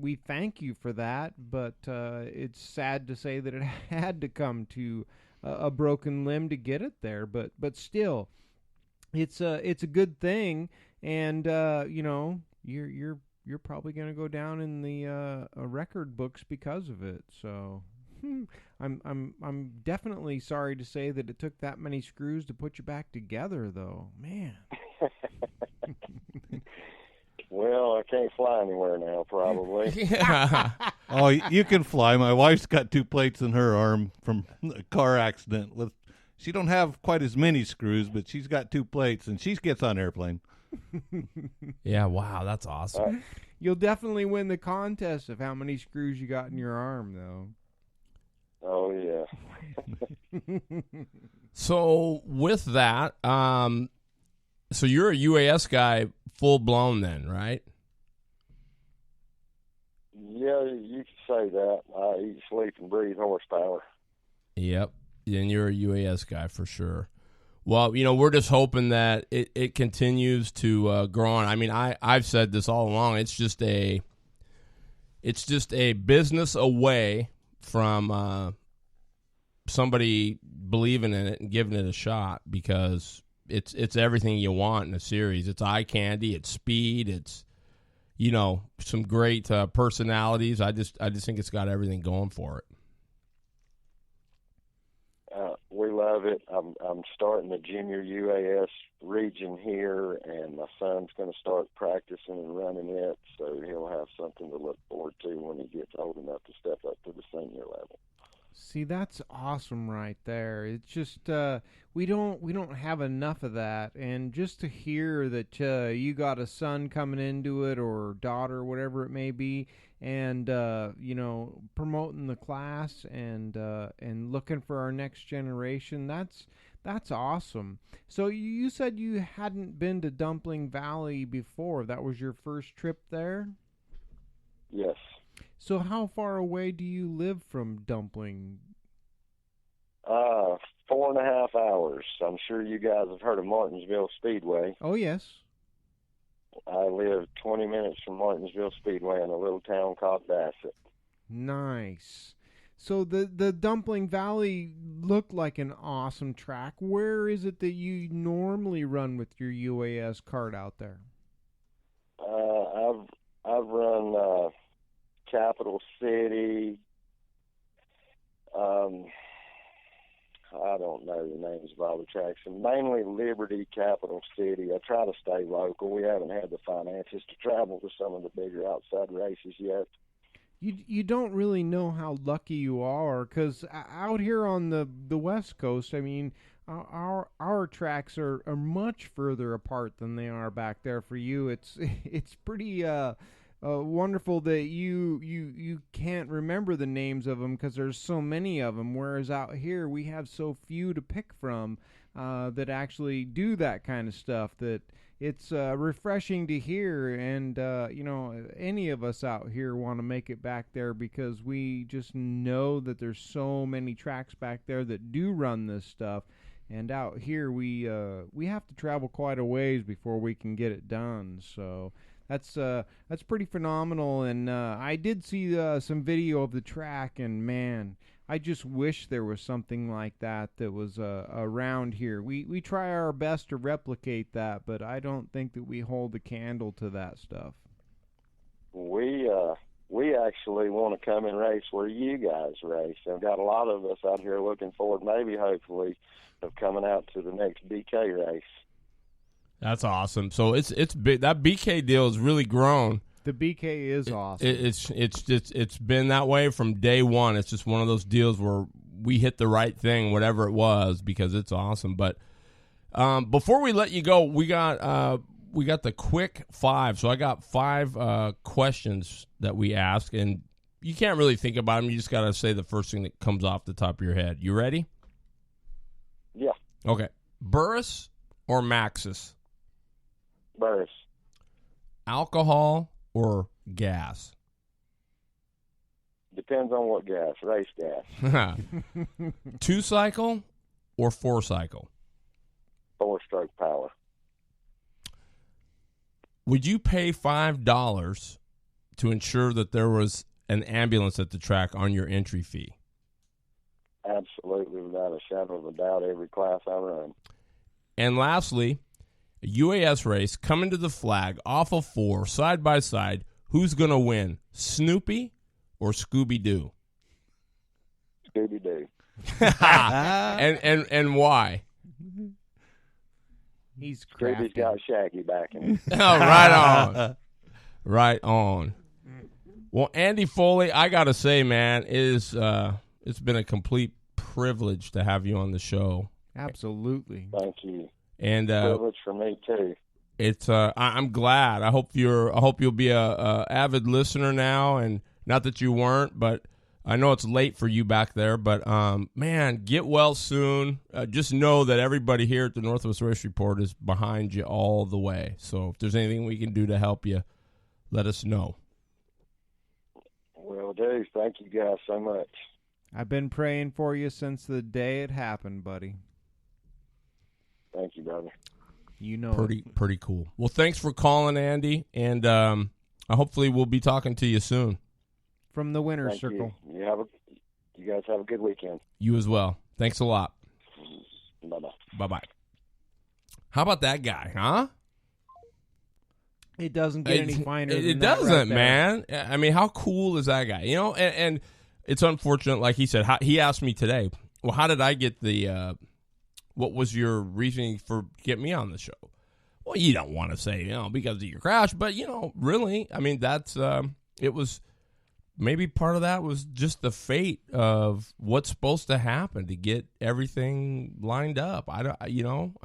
we thank you for that. But it's sad to say that it had to come to a broken limb to get it there. But still, it's a good thing, and you know, you're probably going to go down in the record books because of it. So. I'm definitely sorry to say that it took that many screws to put you back together, though. Man. Well, I can't fly anywhere now, probably. Yeah. Oh, you can fly. My wife's got 2 plates in her arm from a car accident. She don't have quite as many screws, but she's got 2 plates, and she gets on airplane. Yeah, wow, that's awesome. You'll definitely win the contest of how many screws you got in your arm, though. Oh, yeah. So with that, so you're a UAS guy full blown then, right? Yeah, you could say that. I eat, sleep, and breathe horsepower. Yep. And you're a UAS guy for sure. Well, you know, we're just hoping that it continues to grow on. I mean, I've said this all along. It's just a business away from somebody believing in it and giving it a shot, because it's everything you want in a series. It's eye candy, it's speed, it's, you know, some great personalities. I just think it's got everything going for it. We love it. I'm starting the junior UAS region here, and my son's going to start practicing and running it, so he'll have something to look forward to when he gets old enough to step up to the senior level. See, that's awesome right there. It's just we don't have enough of that, and just to hear that you got a son coming into it, or daughter, whatever it may be, and you know, promoting the class and looking for our next generation. That's awesome. So you said you hadn't been to Dumpling Valley before. That was your first trip there? Yes. So how far away do you live from Dumpling? 4.5 hours. I'm sure you guys have heard of Martinsville Speedway. Oh, yes. I live 20 minutes from Martinsville Speedway in a little town called Bassett. Nice. So the Dumpling Valley looked like an awesome track. Where is it that you normally run with your UAS kart out there? I've run Capital City. I don't know the names of all the tracks, and mainly Liberty, Capital City. I try to stay local. We haven't had the finances to travel to some of the bigger outside races yet. You don't really know how lucky you are, because out here on the West Coast, I mean, our tracks are much further apart than they are back there for you. It's pretty wonderful that you can't remember the names of them, because there's so many of them, whereas out here we have so few to pick from that actually do that kind of stuff, that it's refreshing to hear. And you know, any of us out here want to make it back there, because we just know that there's so many tracks back there that do run this stuff, and out here we have to travel quite a ways before we can get it done. So that's pretty phenomenal. And I did see some video of the track, and man, I just wish there was something like that was around here. We try our best to replicate that, but I don't think that we hold a candle to that stuff. We actually want to come and race where you guys race. I've got a lot of us out here looking forward, maybe hopefully, of coming out to the next BK race. That's awesome. So it's big. That BK deal has really grown. The BK is awesome. It's been that way from day one. It's just one of those deals where we hit the right thing, whatever it was, because it's awesome. But Before we let you go, we got the quick 5. So I got 5 questions that we ask, and you can't really think about them. You just got to say the first thing that comes off the top of your head. You ready? Yeah. Okay. Burris or Maxis? Burris. Alcohol or gas? Depends on what gas. Race gas. 2-cycle or 4-cycle? 4-stroke power. Would you pay $5 to ensure that there was an ambulance at the track on your entry fee? Absolutely, without a shadow of a doubt, every class I run. And lastly, a UAS race coming to the flag off of 4, side by side. Who's going to win, Snoopy or Scooby-Doo? Scooby-Doo. and why? He's Scooby's crafty. got Shaggy backing him. Oh, right on. Right on. Well, Andy Foley, I got to say, man, it's been a complete privilege to have you on the show. Absolutely. Thank you. And Privilege for me too. it's I'm glad. I hope you'll be a avid listener now, and not that you weren't, but I know it's late for you back there. But man, get well soon. Just know that everybody here at the Northwest Race Report is behind you all the way. So if there's anything we can do to help you, let us know. Will do. Thank you guys so much. I've been praying for you since the day it happened, buddy. Thank you, brother. You know Pretty cool. Well, thanks for calling, Andy, and hopefully we'll be talking to you soon. From the winner's Thank circle. you. You guys have a good weekend. You as well. Thanks a lot. Bye-bye. Bye-bye. How about that guy, huh? It doesn't get any finer than It that doesn't, right there. man. I mean, how cool is that guy? You know, and it's unfortunate, like he said, he asked me today, well, how did I get the, what was your reasoning for getting me on the show? Well, you don't want to say, because of your crash, but, really, I mean, that's, it was, maybe part of that was just the fate of what's supposed to happen to get everything lined up. I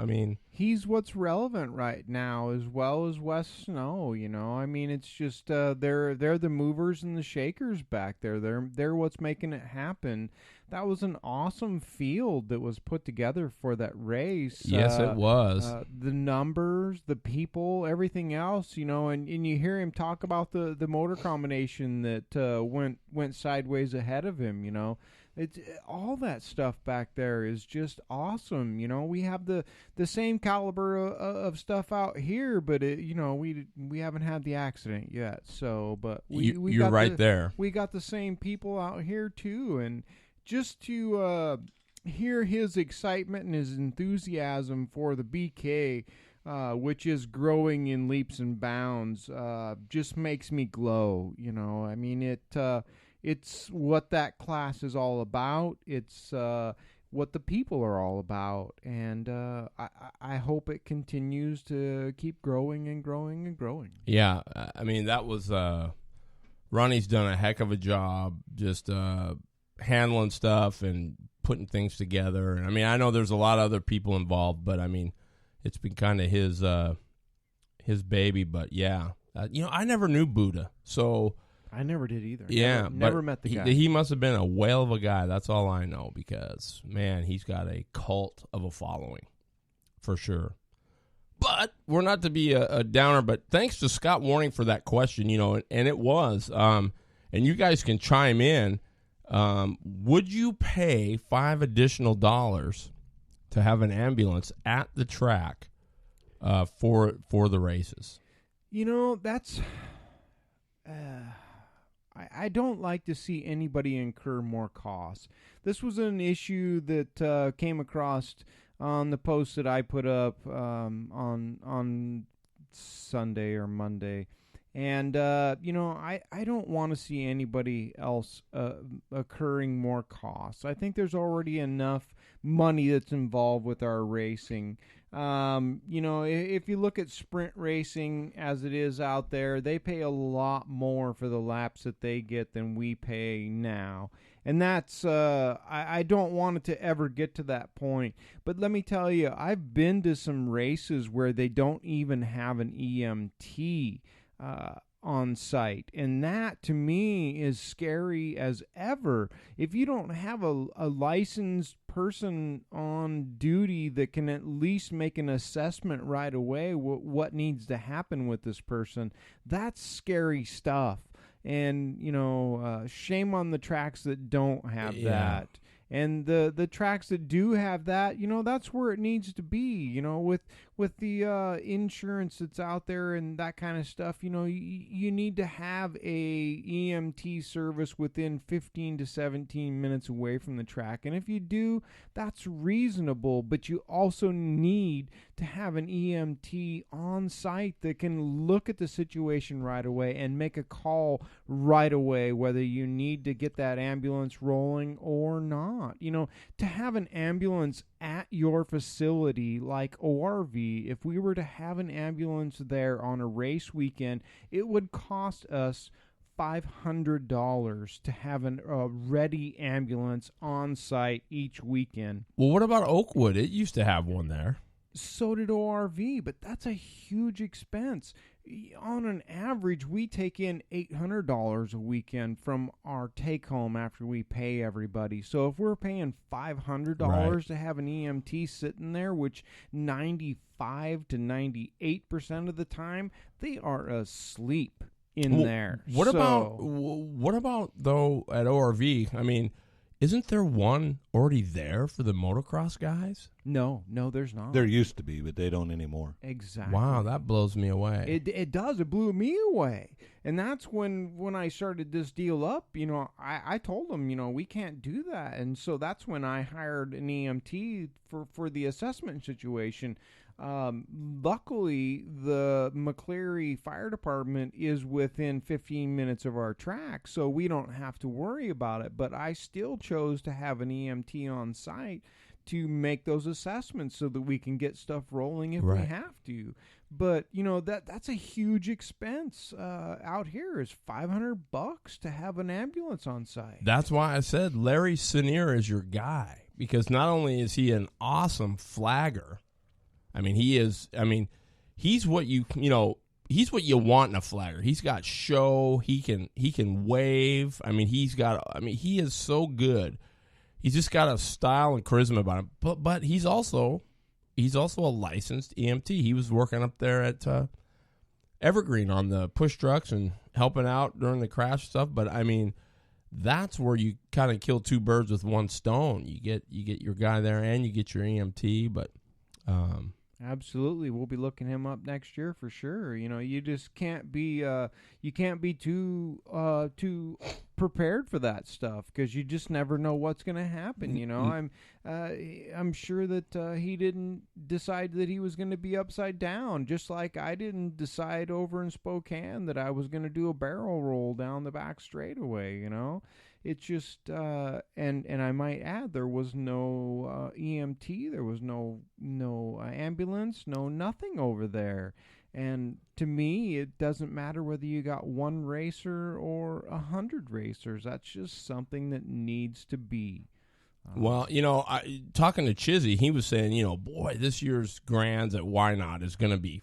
mean, He's what's relevant right now, as well as Wes Snow. I mean, it's just they're the movers and the shakers back there. They're what's making it happen. That was an awesome field that was put together for that race. yes, it was. The numbers, the people, everything else. And you hear him talk about the motor combination that went sideways ahead of him. It's all that stuff back there is just awesome. We have the same caliber of stuff out here, but we haven't had the accident yet. So, but You're got right there. We got the same people out here too, and just to hear his excitement and his enthusiasm for the BK, which is growing in leaps and bounds, just makes me glow. I mean it's what that class is all about. It's what the people are all about. And I hope it continues to keep growing and growing and growing. Yeah, I mean, that was Ronnie's done a heck of a job just handling stuff and putting things together. And I mean, I know there's a lot of other people involved, but I mean, it's been kind of his baby. But yeah, I never knew Buddha, so I never did either. yeah, never met the guy. He must have been a whale of a guy. That's all I know, because man, he's got a cult of a following for sure. But we're not to be a downer. But thanks to Scott Warning for that question, and it was. And you guys can chime in. Would you pay $5 additional to have an ambulance at the track for the races? That's. I don't like to see anybody incur more costs. This was an issue that came across on the post that I put up on Sunday or Monday. And, I don't want to see anybody else occurring more costs. I think there's already enough money that's involved with our racing. If you look at sprint racing as it is out there, they pay a lot more for the laps that they get than we pay now. And that's, I don't want it to ever get to that point. But let me tell you, I've been to some races where they don't even have an EMT on site. And that, to me, is scary as ever. If you don't have a licensed person on duty that can at least make an assessment right away what needs to happen with this person, that's scary stuff. And, shame on the tracks that don't have that. And the tracks that do have that, that's where it needs to be, with the insurance that's out there and that kind of stuff. You need to have a EMT service within 15 to 17 minutes away from the track. And if you do, that's reasonable, but you also need to have an EMT on site that can look at the situation right away and make a call right away, whether you need to get that ambulance rolling or not. To have an ambulance at your facility like ORV, if we were to have an ambulance there on a race weekend, it would cost us $500 to have a ready ambulance on site each weekend. Well, what about Oakwood? It used to have one there. So did ORV, but that's a huge expense. On an average, we take in $800 a weekend from our take-home after we pay everybody. So if we're paying $500 to have an EMT sitting there, which 95 to 98% of the time, they are asleep in there. What about, though, at ORV? I mean, isn't there one already there for the motocross guys? No, there's not. There used to be, but they don't anymore. Exactly. Wow, that blows me away. It does. It blew me away. And that's when I started this deal up, I told them, we can't do that. And so that's when I hired an EMT for the assessment situation. Luckily, the McCleary Fire Department is within 15 minutes of our track, so we don't have to worry about it. But I still chose to have an EMT on site to make those assessments so that we can get stuff rolling if we have to. But that's a huge expense out here. Is $500 to have an ambulance on site. That's why I said Larry Senior is your guy, because not only is he an awesome flagger, he's what he's what you want in a flagger. He's got show. He can wave. He is so good. He's just got a style and charisma about him. But he's also a licensed EMT. He was working up there at Evergreen on the push trucks and helping out during the crash stuff. But that's where you kind of kill two birds with one stone. You get your guy there and you get your EMT. But absolutely, we'll be looking him up next year for sure. You just can't be too prepared for that stuff, because you just never know what's going to happen. I'm sure that he didn't decide that he was going to be upside down, just like I didn't decide over in Spokane that I was going to do a barrel roll down the back straightaway. It's just, and I might add, there was no EMT, there was no ambulance, nothing over there. And to me, it doesn't matter whether you got one racer or 100 racers. That's just something that needs to be. Well, talking to Chizzy, he was saying, boy, this year's Grands at Why Not is going to be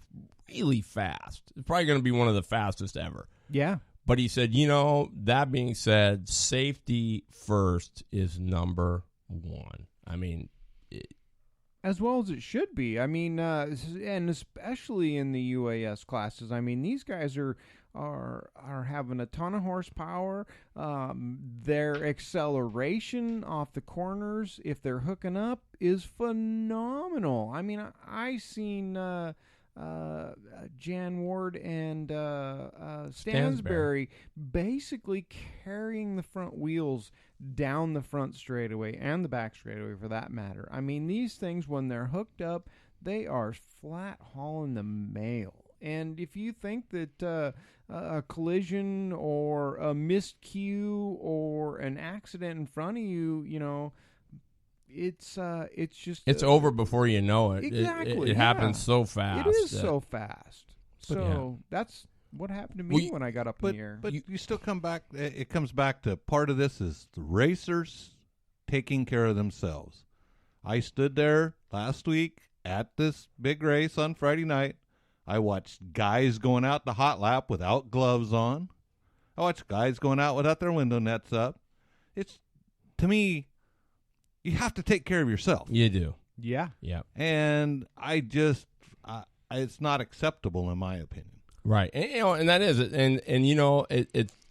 really fast. It's probably going to be one of the fastest ever. Yeah. But he said, that being said, safety first is number one. As well as it should be. And especially in the UAS classes. These guys are having a ton of horsepower. Their acceleration off the corners, if they're hooking up, is phenomenal. I seen Jan Ward and Stansberry basically carrying the front wheels down the front straightaway and the back straightaway for that matter. These things, when they're hooked up, they are flat hauling the mail. And if you think that a collision or a missed cue or an accident in front of you, it's just it's over before you know it. Exactly, it happens so fast. It is so fast. So that's what happened to me Well, when I got up in the air? But you still come back. It comes back to part of this is the racers taking care of themselves. I stood there last week at this big race on Friday night. I watched guys going out the hot lap without gloves on. I watched guys going out without their window nets up. It's, to me, you have to take care of yourself. You do. Yeah. And it's not acceptable in my opinion. Right. And that is it.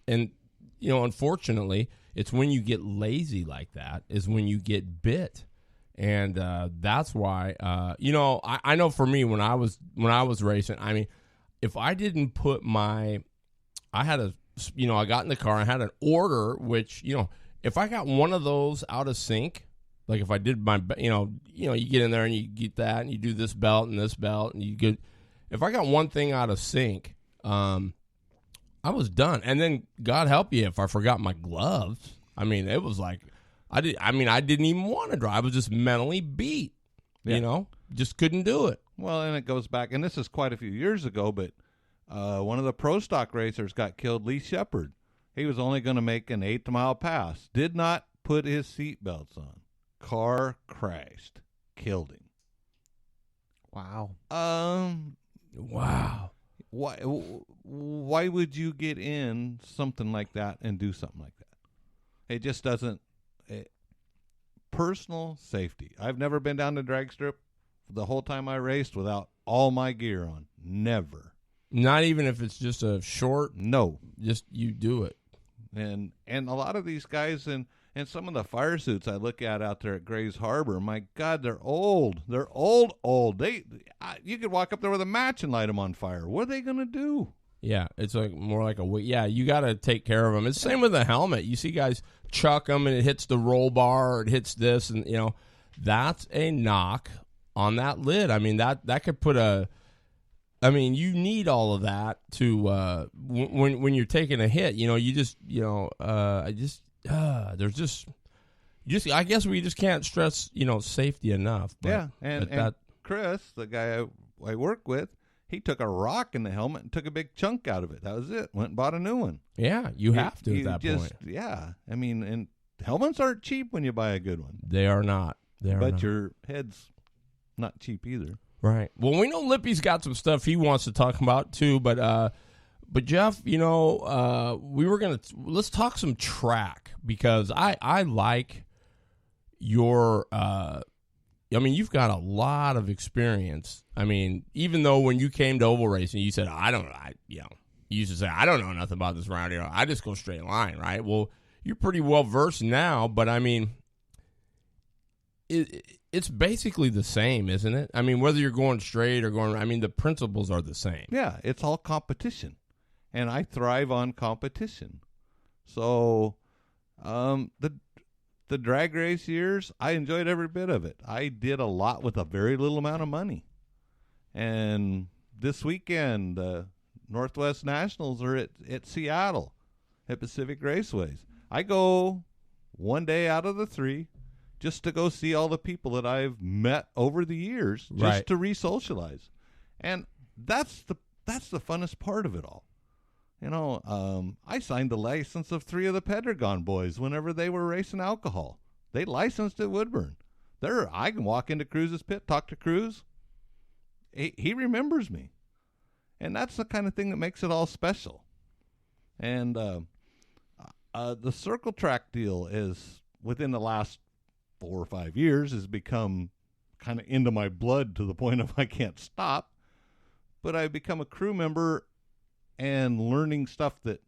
And unfortunately, it's when you get lazy like that is when you get bit. And that's why, I know for me, when I was racing, I mean, if I didn't put I got in the car, I had an order, which, if I got one of those out of sync, like if I did my, you get in there and you get that and you do this belt and you get, if I got one thing out of sync, I was done. And then God help you if I forgot my gloves. I mean, it was like, I didn't even want to drive. I was just mentally beat, just couldn't do it. Well, and it goes back, and this is quite a few years ago, but one of the pro stock racers got killed, Lee Shepard. He was only going to make an 8-mile pass. Did not put his seatbelts on. Car crashed. Killed him. Wow. Wow. Why would you get in something like that and do something like that? It just doesn't. Personal safety. I've never been down the drag strip the whole time I raced without all my gear on. Never. Not even if it's just a short. No. Just you do it. And a lot of these guys and some of the fire suits I look at out there at Grays Harbor, my God, they're old. They're old. You could walk up there with a match and light them on fire. What are they going to do? Yeah, it's like more like you got to take care of them. It's the same with the helmet. You see guys chuck them and it hits the roll bar or it hits this, and that's a knock on that lid. I mean that could put you need all of that to when you're taking a hit. I guess we just can't stress safety enough. But, yeah, and Chris, the guy I work with, he took a rock in the helmet and took a big chunk out of it. That was it. Went and bought a new one. Yeah, you have to at that point. Yeah, I mean, and helmets aren't cheap when you buy a good one. They are not. But your head's not cheap either. Right. Well, we know Lippy's got some stuff he wants to talk about too, but Jeff, let's talk some track, because I like your you've got a lot of experience. I mean, even though when you came to oval racing, you said, you used to say, I don't know nothing about this round here. I just go straight line, right? Well, you're pretty well versed now, but I mean, it's basically the same, isn't it? I mean, whether you're going straight or the principles are the same. Yeah, it's all competition, and I thrive on competition. So, the drag race years, I enjoyed every bit of it. I did a lot with a very little amount of money. And this weekend, Northwest Nationals are at Seattle at Pacific Raceways. I go one day out of the 3 just to go see all the people that I've met over the years, just to re-socialize. And that's the funnest part of it all. I signed the license of 3 of the Pedregon boys whenever they were racing alcohol. They licensed at Woodburn. I can walk into Cruz's pit, talk to Cruz. He remembers me. And that's the kind of thing that makes it all special. And the circle track deal is, within the last 4 or 5 years, has become kind of into my blood to the point of I can't stop. But I've become a crew member and learning stuff that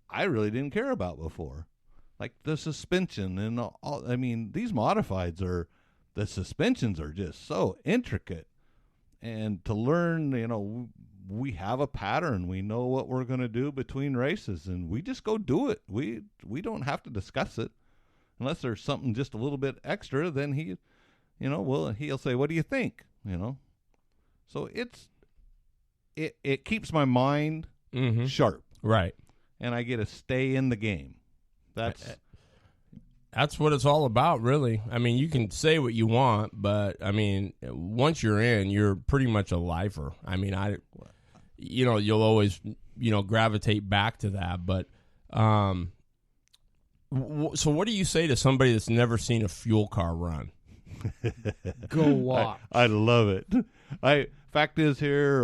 I really didn't care about before, like the suspension and all. I mean, these modifieds the suspensions are just so intricate, and to learn, we have a pattern. We know what we're going to do between races, and we just go do it. We don't have to discuss it unless there's something just a little bit extra. Then he'll say, "What do you think?" So it keeps my mind sharp. Right. And I get to stay in the game. That's what it's all about, really. I mean, you can say what you want, but I mean, once you're in, you're pretty much a lifer. I mean, you'll always gravitate back to that. But so what do you say to somebody that's never seen a fuel car run? Go watch. I love it. Fact is here,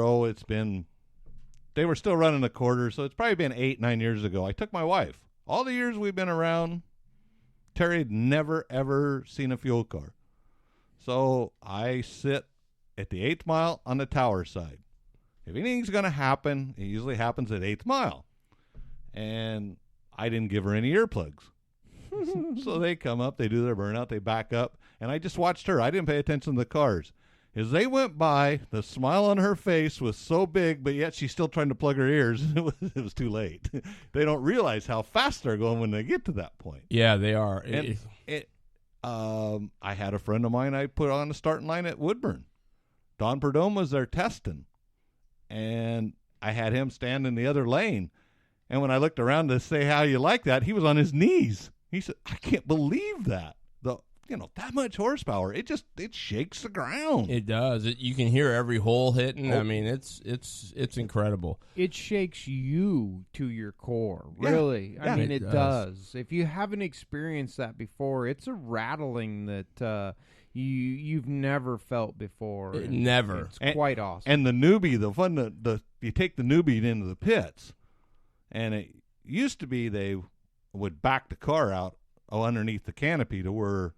they were still running the quarter, so it's probably been 8-9 years ago. I took my wife. All the years we've been around, Terry had never, ever seen a fuel car. So I sit at the 8th mile on the tower side. If anything's going to happen, it usually happens at 8th mile. And I didn't give her any earplugs. So they come up, they do their burnout, they back up, and I just watched her. I didn't pay attention to the cars. As they went by, the smile on her face was so big, but yet she's still trying to plug her ears. It was too late. They don't realize how fast they're going when they get to that point. Yeah, they are. I had a friend of mine I put on the starting line at Woodburn. Don Perdomo was there testing, and I had him stand in the other lane. And when I looked around to say how you like that, he was on his knees. He said, "I can't believe that. That much horsepower. It shakes the ground." It does. You can hear every hole hitting. I mean, it's incredible. It shakes you to your core, really. Yeah, I mean, it it does. does. If you haven't experienced that before, it's a rattling that you've never felt before. Never. It's quite awesome. And the newbie, you take the newbie into the pits, and it used to be they would back the car out underneath the canopy to where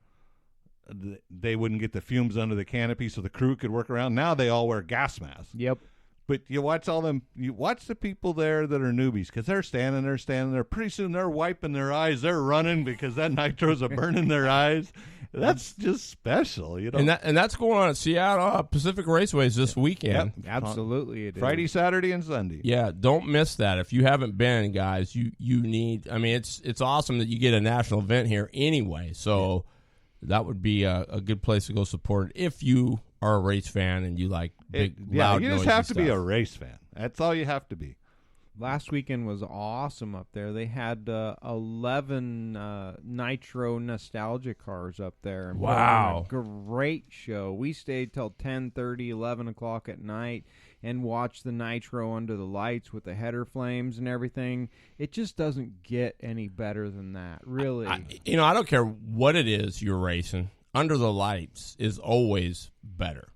they wouldn't get the fumes under the canopy so the crew could work around. Now they all wear gas masks. Yep. But you watch the people there that are newbies, because they're standing there. Pretty soon they're wiping their eyes. They're running because that nitro's burning their eyes. That's just special, And that's going on at Seattle Pacific Raceways this weekend. Yep. Absolutely, it is. Friday, Saturday, and Sunday. Yeah, don't miss that. If you haven't been, guys, you need. I mean, it's awesome that you get a national event here anyway. So that would be a good place to go support it if you are a race fan and you like big, loud, you just noisy have to be stuff. a race fan. That's all you have to be. Last weekend was awesome up there. They had 11 nitro nostalgia cars up there. And Wow. what a great show. We stayed till 10:30, 11 o'clock at night and watched the nitro under the lights with the header flames and everything. It just doesn't get any better than that, really. I don't care what it is you're racing. Under the lights is always better.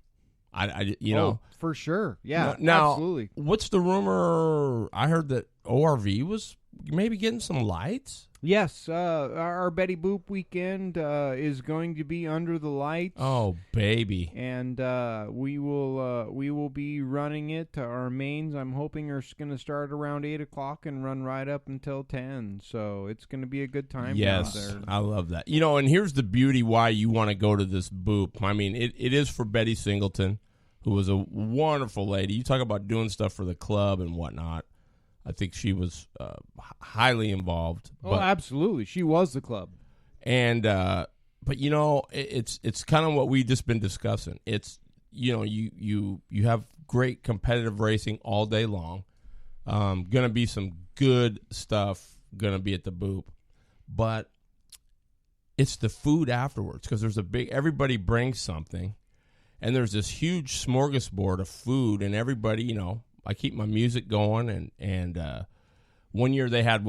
For sure. Yeah, Now, absolutely. what's the rumor? I heard that ORV was maybe getting some lights. Yes, our Betty Boop weekend is going to be under the lights. Oh, baby. And we will be running it. Our mains, I'm hoping, are going to start around 8 o'clock and run right up until 10. So it's going to be a good time Yes, down there. I love that. And here's the beauty why you want to go to this Boop. I mean, it is for Betty Singleton, who was a wonderful lady. You talk about doing stuff for the club and whatnot. I think she was highly involved. Oh, absolutely. She was the club. And but it's kind of what we've just been discussing. It's you have great competitive racing all day long. Gonna be some good stuff gonna be at the Boop, but it's the food afterwards, because there's everybody brings something, and there's this huge smorgasbord of food, and everybody, I keep my music going, and one year they had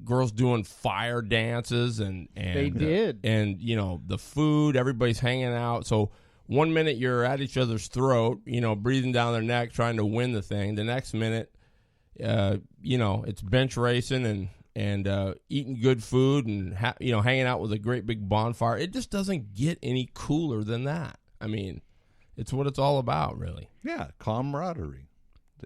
girls doing fire dances, and they did, and the food, everybody's hanging out. So one minute you're at each other's throat, breathing down their neck, trying to win the thing. The next minute, it's bench racing and eating good food and hanging out with a great big bonfire. It just doesn't get any cooler than that. I mean, it's what it's all about, really. Yeah, camaraderie.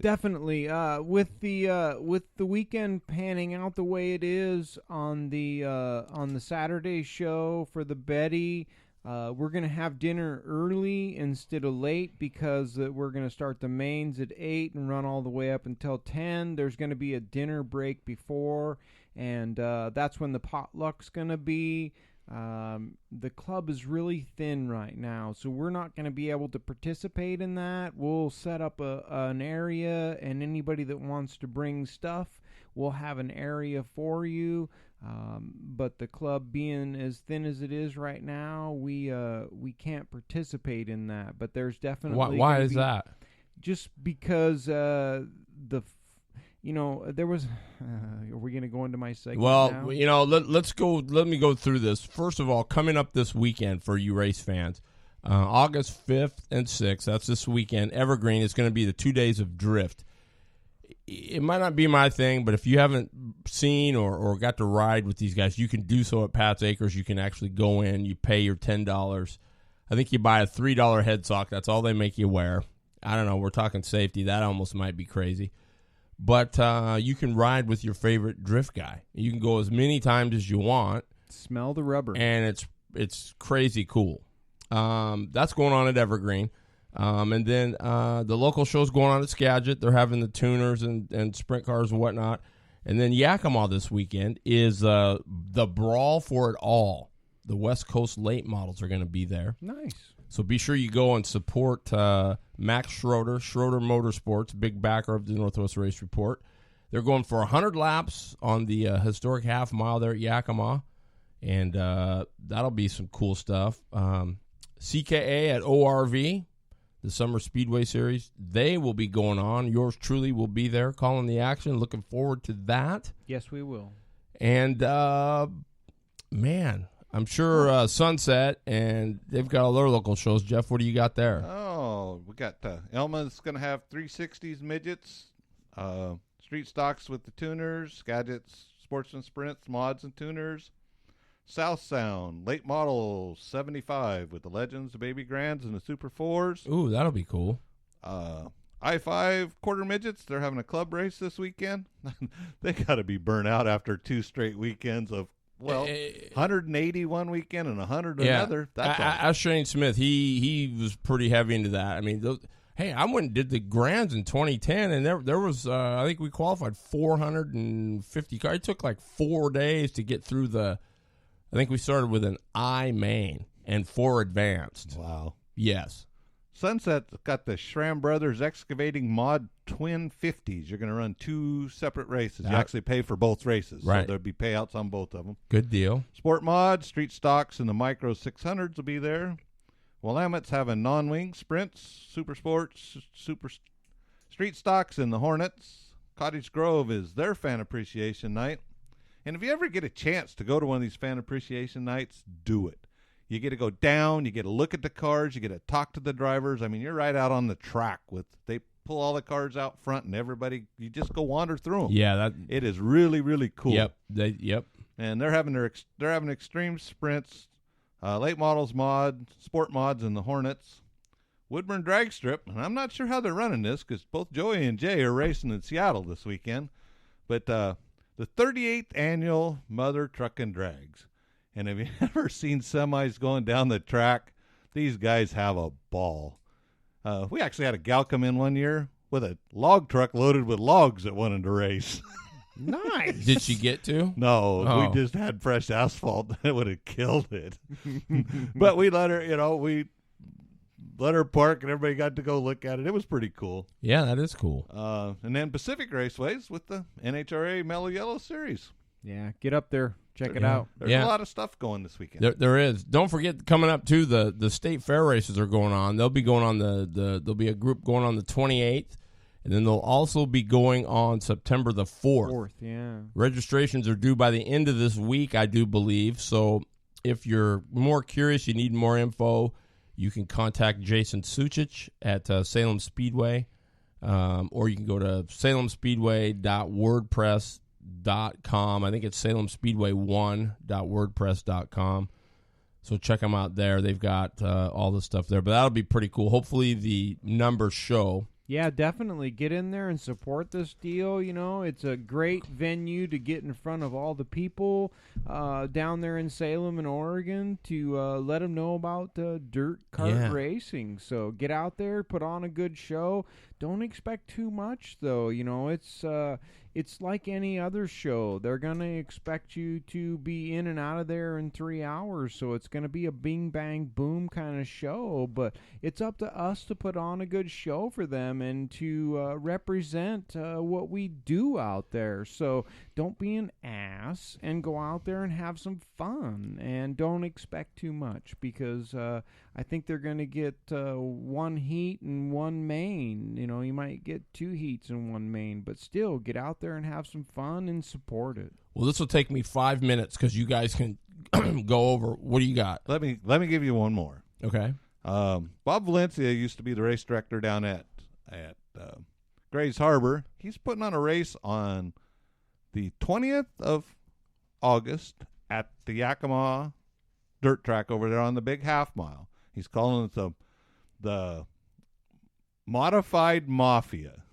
Definitely. With the weekend panning out the way it is on the Saturday show for the Betty, we're gonna have dinner early instead of late, because we're gonna start the mains at 8 and run all the way up until 10. There's gonna be a dinner break before, and that's when the potluck's gonna be. The club is really thin right now, so we're not going to be able to participate in that. We'll set up an area, and anybody that wants to bring stuff, we'll have an area for you. But the club being as thin as it is right now, we can't participate in that. But there's definitely why is that? Just because there was. Are we going to go into my segment Well, now? let's go. Let me go through this. First of all, coming up this weekend for you race fans, August 5th and 6th, that's this weekend, Evergreen is going to be the 2 days of drift. It might not be my thing, but if you haven't seen or got to ride with these guys, you can do so at Pat's Acres. You can actually go in, you pay your $10. I think you buy a $3 head sock. That's all they make you wear. I don't know. We're talking safety. That almost might be crazy. But you can ride with your favorite drift guy. You can go as many times as you want. Smell the rubber. And it's crazy cool. That's going on at Evergreen. And then the local show's going on at Skagit. They're having the tuners and sprint cars and whatnot. And then Yakima this weekend is the Brawl for It All. The West Coast late models are going to be there. Nice. So be sure you go and support Max Schroeder Motorsports, big backer of the Northwest Race Report. They're going for 100 laps on the historic half mile there at Yakima. And that'll be some cool stuff. CKA at ORV, the Summer Speedway Series, they will be going on. Yours truly will be there calling the action. Looking forward to that. Yes, we will. And, man, I'm sure Sunset, and they've got all their local shows. Jeff, what do you got there? Oh, we got Elma's going to have 360s midgets, street stocks with the tuners, Skagit's sports and sprints, mods and tuners. South Sound, late model 75 with the Legends, the Baby Grands, and the Super 4s. Ooh, that'll be cool. I-5 quarter midgets, they're having a club race this weekend. They got to be burnt out after 2 straight weekends of, 180 one weekend and 100 another. That's Shane Smith, he was pretty heavy into that. I mean, I went and did the Grands in 2010, and there was, I think we qualified 450 cars. It took like 4 days to get through I think we started with an I main and 4 advanced. Wow. Yes. Sunset's got the Schramm Brothers Excavating Mod Twin 50s. You're going to run 2 separate races. You actually pay for both races. Right. So there'll be payouts on both of them. Good deal. Sport Mod, Street Stocks, and the Micro 600s will be there. Willamette's having non-wing sprints, Super Sports, Super Street Stocks, and the Hornets. Cottage Grove is their fan appreciation night. And if you ever get a chance to go to one of these fan appreciation nights, do it. You get to go down, you get to look at the cars, you get to talk to the drivers. I mean, you're right out on the track they pull all the cars out front and everybody, you just go wander through them. Yeah, it is really, really cool. Yep. And they're having extreme sprints, late models mod, sport mods, and the Hornets. Woodburn Drag Strip, and I'm not sure how they're running this because both Joey and Jay are racing in Seattle this weekend, but the 38th annual Mother Truck and Drags. And have you ever seen semis going down the track? These guys have a ball. We actually had a gal come in one year with a log truck loaded with logs that wanted to race. Nice. Did she get to? No, Oh. we just had fresh asphalt. It would have killed it. But we let her, we let her park, and everybody got to go look at it. It was pretty cool. Yeah, that is cool. And then Pacific Raceways with the NHRA Mellow Yellow Series. Yeah, get up there. Check it out. There's a lot of stuff going this weekend. There is. Don't forget, coming up too, the state fair races are going on. They'll be going on there'll be a group going on the 28th, and then they'll also be going on September the 4th. Yeah. Registrations are due by the end of this week, I do believe. So if you're more curious, you need more info, you can contact Jason Suchich at Salem Speedway, or you can go to salemspeedway.wordpress.com. I think it's salemspeedway1.wordpress.com. So check them out there. They've got all the stuff there. But that'll be pretty cool. Hopefully the numbers show. Yeah, definitely. Get in there and support this deal. It's a great venue to get in front of all the people down there in Salem and Oregon to let them know about dirt kart racing. So get out there, put on a good show. Don't expect too much, though. It's like any other show. They're going to expect you to be in and out of there in 3 hours, so it's going to be a bing, bang, boom kind of show, but it's up to us to put on a good show for them and to represent what we do out there. So don't be an ass and go out there and have some fun, and don't expect too much, because I think they're going to get one heat and one main. You know, you might get 2 heats and one main, but still get out there and have some fun and support it. Well, this will take me 5 minutes because you guys can go over. What do you got? Let me give you one more. Okay. Bob Valencia used to be the race director down at Grays Harbor. He's putting on a race on the 20th of August at the Yakima dirt track over there on the big half mile. He's calling it the Modified Mafia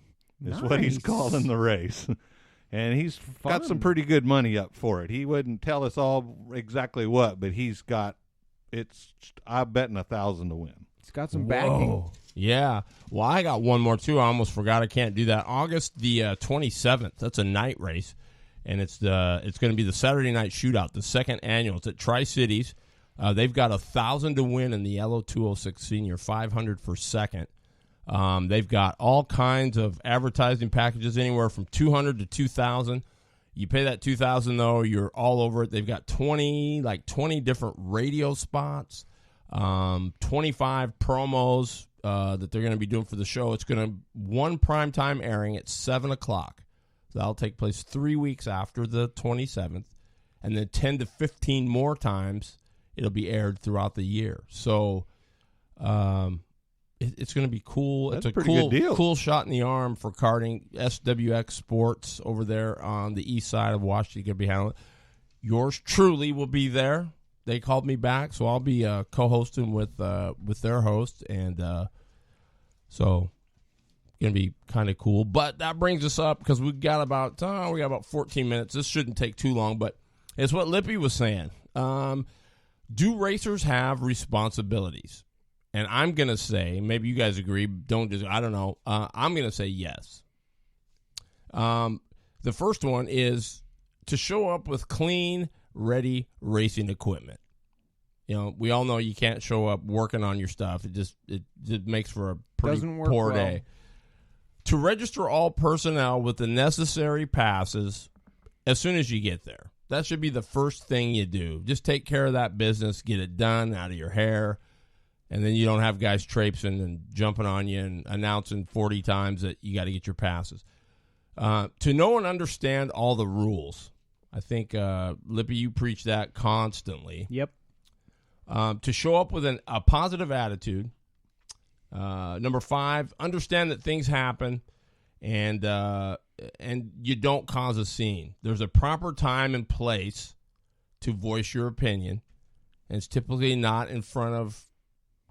is what he's calling the race. And he's got some pretty good money up for it. He wouldn't tell us all exactly what, but he's got I'm betting 1,000 to win. It's got some backing. Yeah. Well, I got one more, too. I almost forgot. I can't do that. August the 27th. That's a night race. And it's going to be the Saturday night shootout, the second annual. It's at Tri-Cities. They've got 1,000 to win in the Yellow 206 Senior, 500 for second. They've got all kinds of advertising packages, anywhere from 200 to 2,000. You pay that 2,000 though, you're all over it. They've got 20 different radio spots, 25 promos that they're going to be doing for the show. It's going to one primetime airing at 7:00. So that'll take place 3 weeks after the 27th, and then 10 to 15 more times it'll be aired throughout the year. So it's going to be cool. That's it's a pretty good deal. Cool shot in the arm for karting. SWX Sports over there on the east side of Washington going to be handling it. Yours truly will be there. They called me back, so I'll be co-hosting with their host, and so going to be kind of cool. But that brings us up because we got about 14 minutes. This shouldn't take too long, but it's what Lippy was saying. Do racers have responsibilities? And I'm going to say, maybe you guys agree, I don't know. I'm going to say yes. The first one is to show up with clean, ready racing equipment. You know, we all know you can't show up working on your stuff. It just makes for a pretty poor day. To register all personnel with the necessary passes as soon as you get there. That should be the first thing you do. Just take care of that business, get it done, out of your hair. And then you don't have guys traipsing and jumping on you and announcing 40 times that you got to get your passes. To know and understand all the rules. I think, Lippy, you preach that constantly. Yep. To show up with a positive attitude. Number 5, understand that things happen and you don't cause a scene. There's a proper time and place to voice your opinion. And it's typically not in front of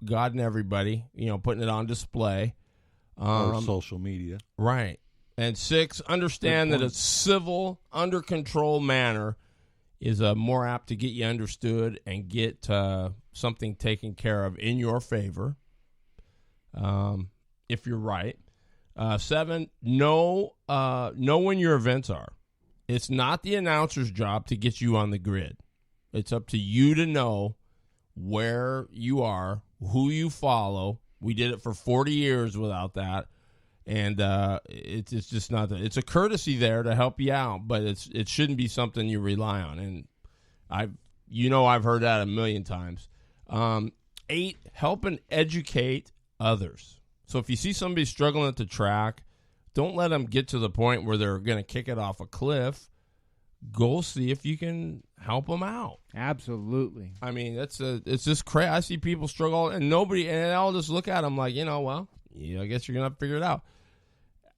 God and everybody, putting it on display. Or social media. Right. And 6, understand that a civil, under control manner is more apt to get you understood and get something taken care of in your favor, if you're right. 7, know when your events are. It's not the announcer's job to get you on the grid. It's up to you to know where you are, who you follow. We did it for 40 years without that, and it's just not that. It's a courtesy there to help you out, but it shouldn't be something you rely on. And I've heard that a million times. 8, help and educate others. So if you see somebody struggling at the track, don't let them get to the point where they're going to kick it off a cliff. Go see if you can help them out. Absolutely. I mean, it's just crazy. I see people struggle, and I'll just look at them like, I guess you're gonna have to figure it out.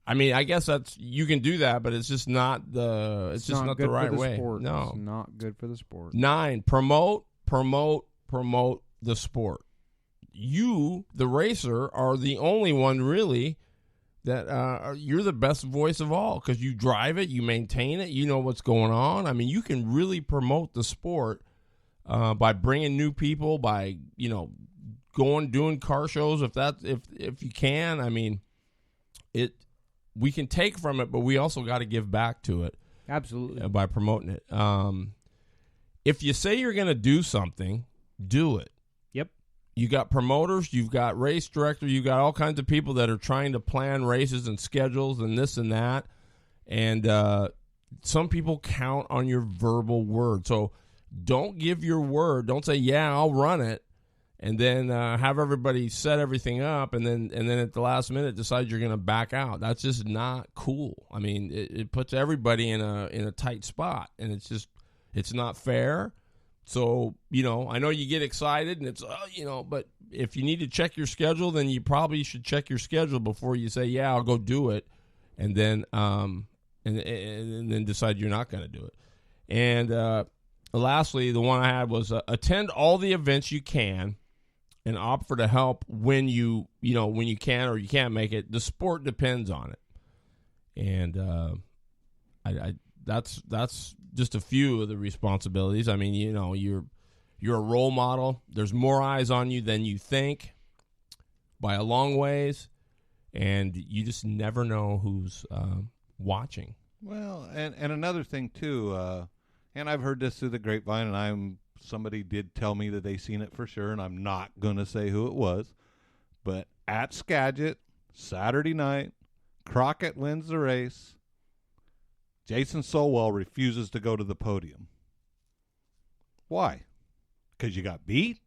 I mean, I guess you can do that, but it's just not the right way. Sport. No, it's not good for the sport. 9, promote the sport. You, the racer, are the only one really that you're the best voice of all because you drive it, you maintain it, you know what's going on. I mean, you can really promote the sport by bringing new people, by doing car shows if you can. I mean, we can take from it, but we also got to give back to it. Absolutely. By promoting it. If you say you're going to do something, do it. You got promoters, you've got race directors, you've got all kinds of people that are trying to plan races and schedules and this and that. And some people count on your verbal word. So don't give your word. Don't say, yeah, I'll run it, and then have everybody set everything up, and then at the last minute decide you're going to back out. That's just not cool. I mean, it puts everybody in a tight spot, and it's not fair. So, I know you get excited, and it's, but if you need to check your schedule, then you probably should check your schedule before you say, yeah, I'll go do it, and then and then decide you're not going to do it. And lastly, the one I had was attend all the events you can and opt for the help when you can or you can't make it. The sport depends on it. And that's just a few of the responsibilities. I mean, you're a role model. There's more eyes on you than you think by a long ways, and you just never know who's watching. Well, and another thing too, and I've heard this through the grapevine, and somebody did tell me that they seen it for sure, and I'm not going to say who it was, but at Skagit, Saturday night, Crockett wins the race. Jason Solwell refuses to go to the podium. Why? Because you got beat?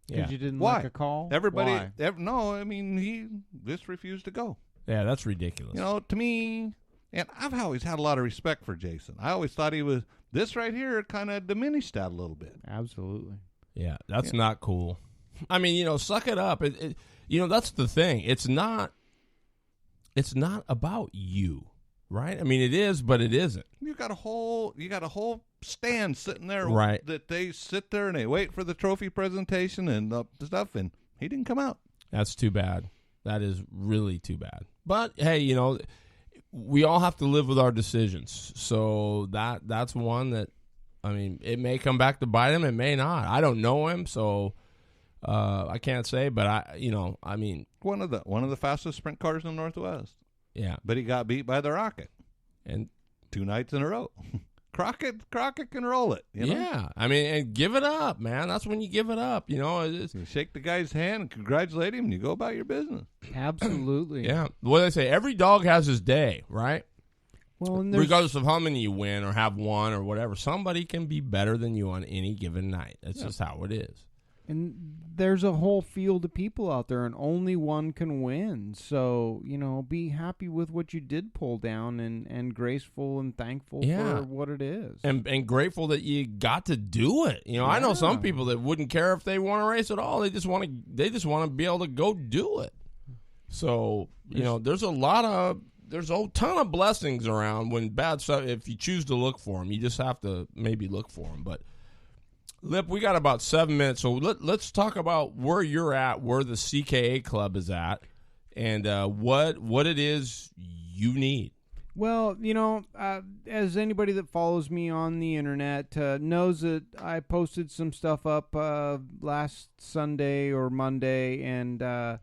Because you didn't Why? like a call? Everybody, Why? no, I mean, he just refused to go. Yeah, that's ridiculous. To me, and I've always had a lot of respect for Jason. I always thought he was, this right here kind of diminished that a little bit. Absolutely. Yeah, that's not cool. I mean, suck it up. That's the thing. It's not about you, right? I mean, it is, but it isn't. You got a whole stand sitting there, right? That they sit there and they wait for the trophy presentation and stuff, and he didn't come out. That's too bad. That is really too bad. But hey, we all have to live with our decisions. So that's one that, I mean, it may come back to bite him. It may not. I don't know him, so I can't say. But I mean, one of the fastest sprint cars in the Northwest. Yeah, but he got beat by the Rocket, and 2 nights in a row. Crockett can roll it. Yeah, I mean, and give it up, man. That's when you give it up. You shake the guy's hand and congratulate him, and you go about your business. Absolutely. Yeah. What do they say? Every dog has his day, right? Well, and regardless of how many you win or have won or whatever, somebody can be better than you on any given night. That's just how it is. And there's a whole field of people out there, and only one can win. So, be happy with what you did pull down and graceful and thankful for what it is. And grateful that you got to do it. I know some people that wouldn't care if they won a race at all. They just want to be able to go do it. So, there's a ton of blessings around when bad stuff, if you choose to look for them. You just have to maybe look for them. But Lip, we got about 7 minutes, so let's talk about where you're at, where the CKA club is at, and what it is you need. Well, as anybody that follows me on the internet knows that I posted some stuff up last Sunday or Monday, and I've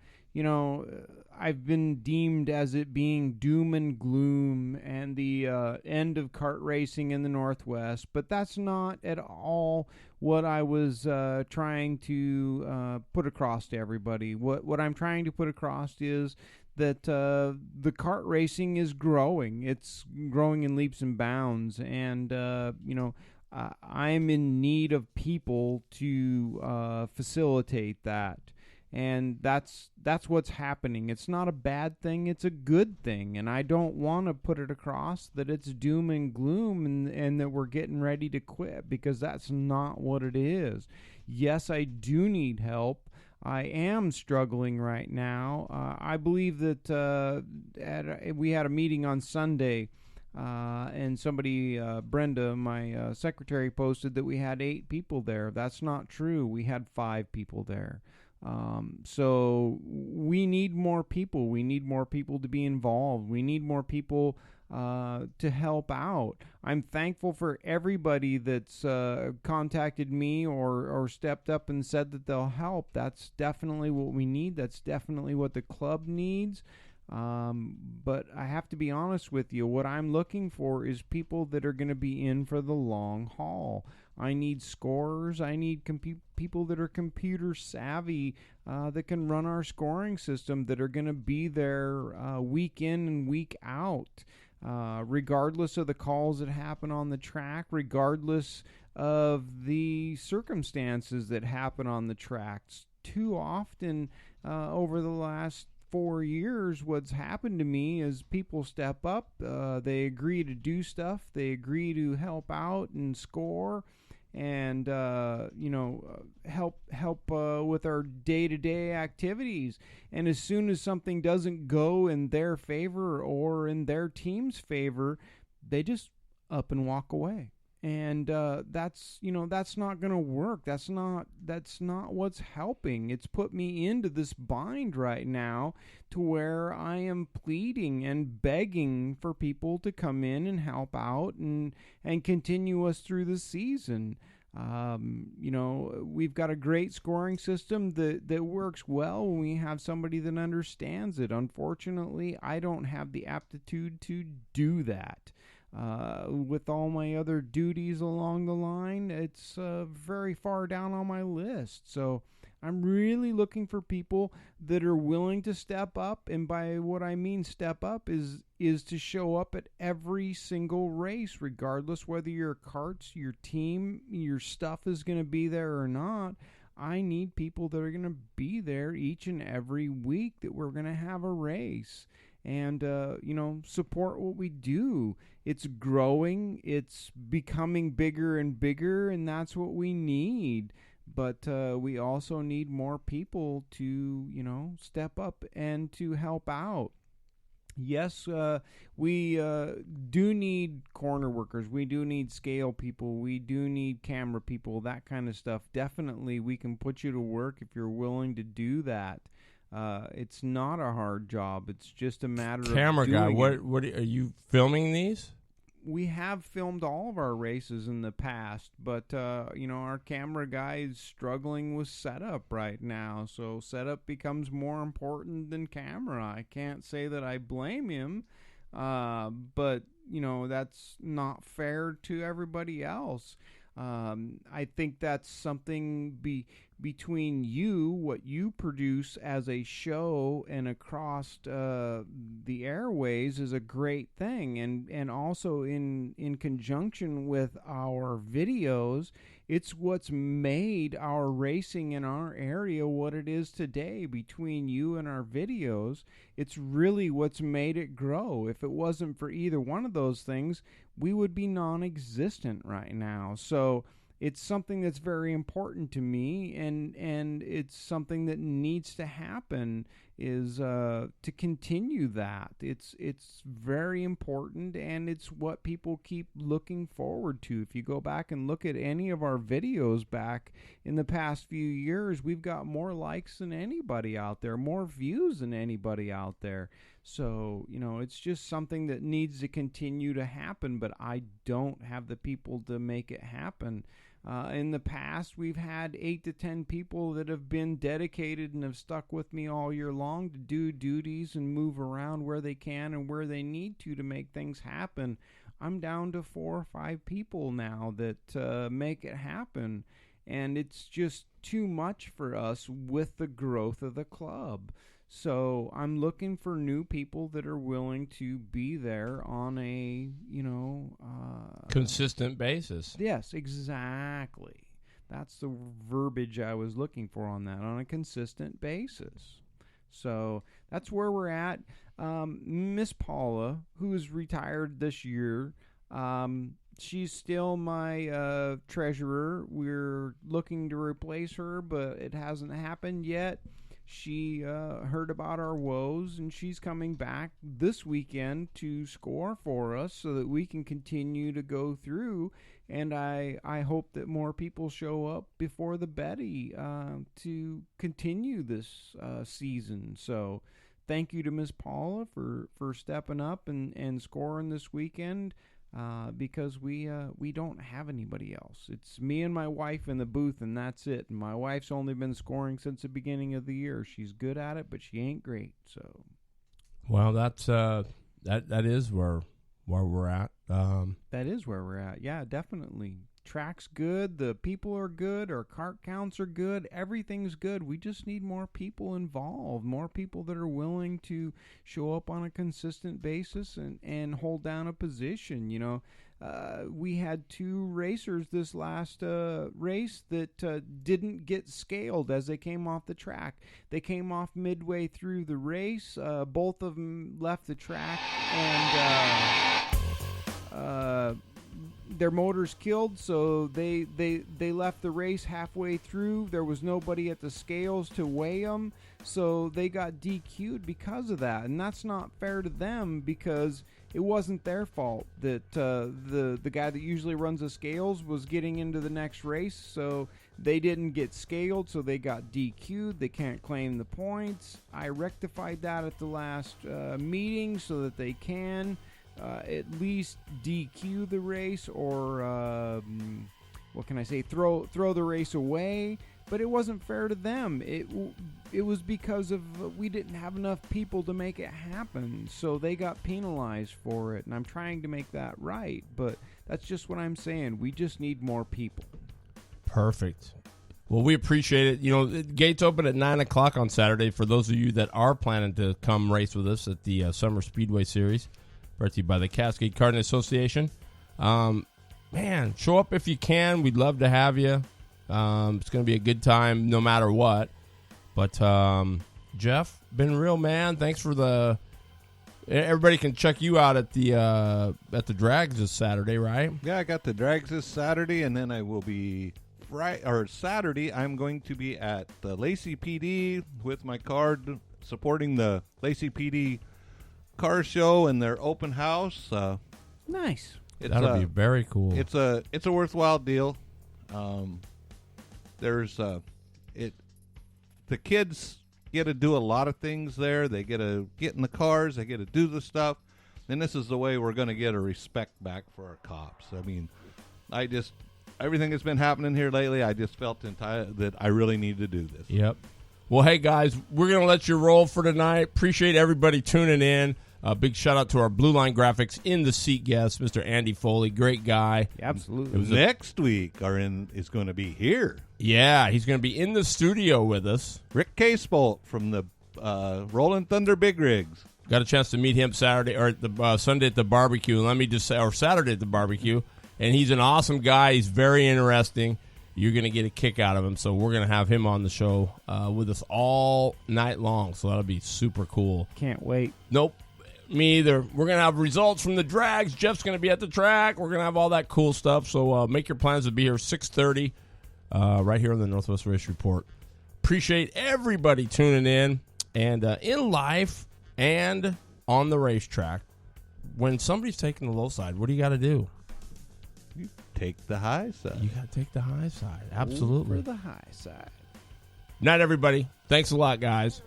been deemed as it being doom and gloom and the end of kart racing in the Northwest, but that's not at all what I was trying to put across to everybody. What I'm trying to put across is that the kart racing is growing. It's growing in leaps and bounds, and I'm in need of people to facilitate that. And that's what's happening. It's not a bad thing. It's a good thing. And I don't want to put it across that it's doom and gloom and that we're getting ready to quit, because that's not what it is. Yes, I do need help. I am struggling right now. I believe that we had a meeting on Sunday, and somebody, Brenda, my secretary, posted that we had 8 people there. That's not true. We had 5 people there. So we need more people. We need more people to be involved. We need more people to help out. I'm thankful for everybody that's contacted me or stepped up and said that they'll help. That's definitely what we need. That's definitely what the club needs. But I have to be honest with you. What I'm looking for is people that are going to be in for the long haul. I need scorers. I need people that are computer savvy, that can run our scoring system, that are going to be there week in and week out. regardless of the calls that happen on the track, regardless of the circumstances that happen on the tracks. Too often over the last 4 years, what's happened to me is people step up, they agree to do stuff, they agree to help out and score, and help with our day-to-day activities. And as soon as something doesn't go in their favor or in their team's favor, they just up and walk away. And that's not going to work. That's not what's helping. It's put me into this bind right now to where I am pleading and begging for people to come in and help out and continue us through the season. We've got a great scoring system that works well when we have somebody that understands it. Unfortunately, I don't have the aptitude to do that. With all my other duties along the line, it's very far down on my list. So I'm really looking for people that are willing to step up. And by what I mean step up is to show up at every single race, regardless whether your carts, your team, your stuff is going to be there or not. I need people that are going to be there each and every week that we're going to have a race. And, support what we do. It's growing. It's becoming bigger and bigger, and that's what we need. But we also need more people to, step up and to help out. Yes, we do need corner workers. We do need scale people. We do need camera people, that kind of stuff. Definitely, we can put you to work if you're willing to do that. It's not a hard job. It's just a matter of camera guy. doing it. What are you filming these? We have filmed all of our races in the past, but our camera guy is struggling with setup right now. So setup becomes more important than camera. I can't say that I blame him, but that's not fair to everybody else. I think that's something between you, what you produce as a show and across the airways is a great thing. And also in conjunction with our videos, it's what's made our racing in our area what it is today. Between you and our videos, it's really what's made it grow. If it wasn't for either one of those things, we would be non-existent right now. So it's something that's very important to me, and it's something that needs to happen is to continue that. It's very important, and it's what people keep looking forward to. If you go back and look at any of our videos back in the past few years, we've got more likes than anybody out there, more views than anybody out there. So, it's just something that needs to continue to happen, but I don't have the people to make it happen. In the past, we've had 8 to 10 people that have been dedicated and have stuck with me all year long to do duties and move around where they can and where they need to make things happen. I'm down to 4 or 5 people now that make it happen, and it's just too much for us with the growth of the club. So I'm looking for new people that are willing to be there on a, consistent basis. Yes, exactly. That's the verbiage I was looking for on that, on a consistent basis. So that's where we're at. Miss Paula, who's retired this year, she's still my treasurer. We're looking to replace her, but it hasn't happened yet. She heard about our woes, and she's coming back this weekend to score for us so that we can continue to go through. And I hope that more people show up before the Betty to continue this season. So thank you to Miss Paula for stepping up and scoring this weekend. Because we don't have anybody else. It's me and my wife in the booth, and that's it. And my wife's only been scoring since the beginning of the year. She's good at it, but she ain't great. So, well, that's that is where we're at. That is where we're at. Yeah, definitely. track's good, the people are good, our cart counts are good, everything's good. We just need more people involved, more people that are willing to show up on a consistent basis and hold down a position. You know, we had 2 racers this last race that didn't get scaled as they came off the track. They came off midway through the race. Both of them left the track and their motors killed, so they left the race halfway through. There was nobody at the scales to weigh them, so they got DQ'd because of that. And that's not fair to them, because it wasn't their fault that the guy that usually runs the scales was getting into the next race, so they didn't get scaled, so they got DQ'd. They can't claim the points. I rectified that at the last meeting so that they can at least DQ the race, or what can I say, throw the race away. But it wasn't fair to them. It was because of we didn't have enough people to make it happen, so they got penalized for it. And I'm trying to make that right, but that's just what I'm saying. We just need more people. Perfect. Well, we appreciate it. You know, the gates open at 9 o'clock on Saturday for those of you that are planning to come race with us at the Summer Speedway Series, brought to you by the Cascade Karting Association. Man, show up if you can. We'd love to have you. It's going to be a good time no matter what. But, Jeff, been a real man. Thanks for the... Everybody can check you out at the drags this Saturday, right? Yeah, I got the drags this Saturday, and then I will be... Saturday, I'm going to be at the Lacey PD with my card, supporting the Lacey PD car show and their open house. Nice. That'll be very cool. It's a worthwhile deal. The kids get to do a lot of things there. They get to get in the cars. They get to do the stuff. And this is the way we're going to get a respect back for our cops. I mean, everything that's been happening here lately, I just felt that I really need to do this. Yep. Well, hey, guys, we're going to let you roll for tonight. Appreciate everybody tuning in. Big shout-out to our Blue Line Graphics in-the-seat guest, Mr. Andy Foley. Great guy. Absolutely. Next week is going to be here. Yeah, he's going to be in the studio with us. Rick Casebolt from the Rolling Thunder Big Rigs. Got a chance to meet him Saturday or the Sunday at the barbecue. Let me just say, or Saturday at the barbecue. And he's an awesome guy. He's very interesting. You're going to get a kick out of him. So we're going to have him on the show with us all night long. So that'll be super cool. Can't wait. Nope. Me either. We're going to have results from the drags. Jeff's going to be at the track. We're going to have all that cool stuff. So make your plans to be here 6:30 right here on the Northwest Race Report. Appreciate everybody tuning in. And in life and on the racetrack, when somebody's taking the low side, what do you got to do? You take the high side. You got to take the high side. Absolutely. Over the high side. Night, everybody. Thanks a lot, guys.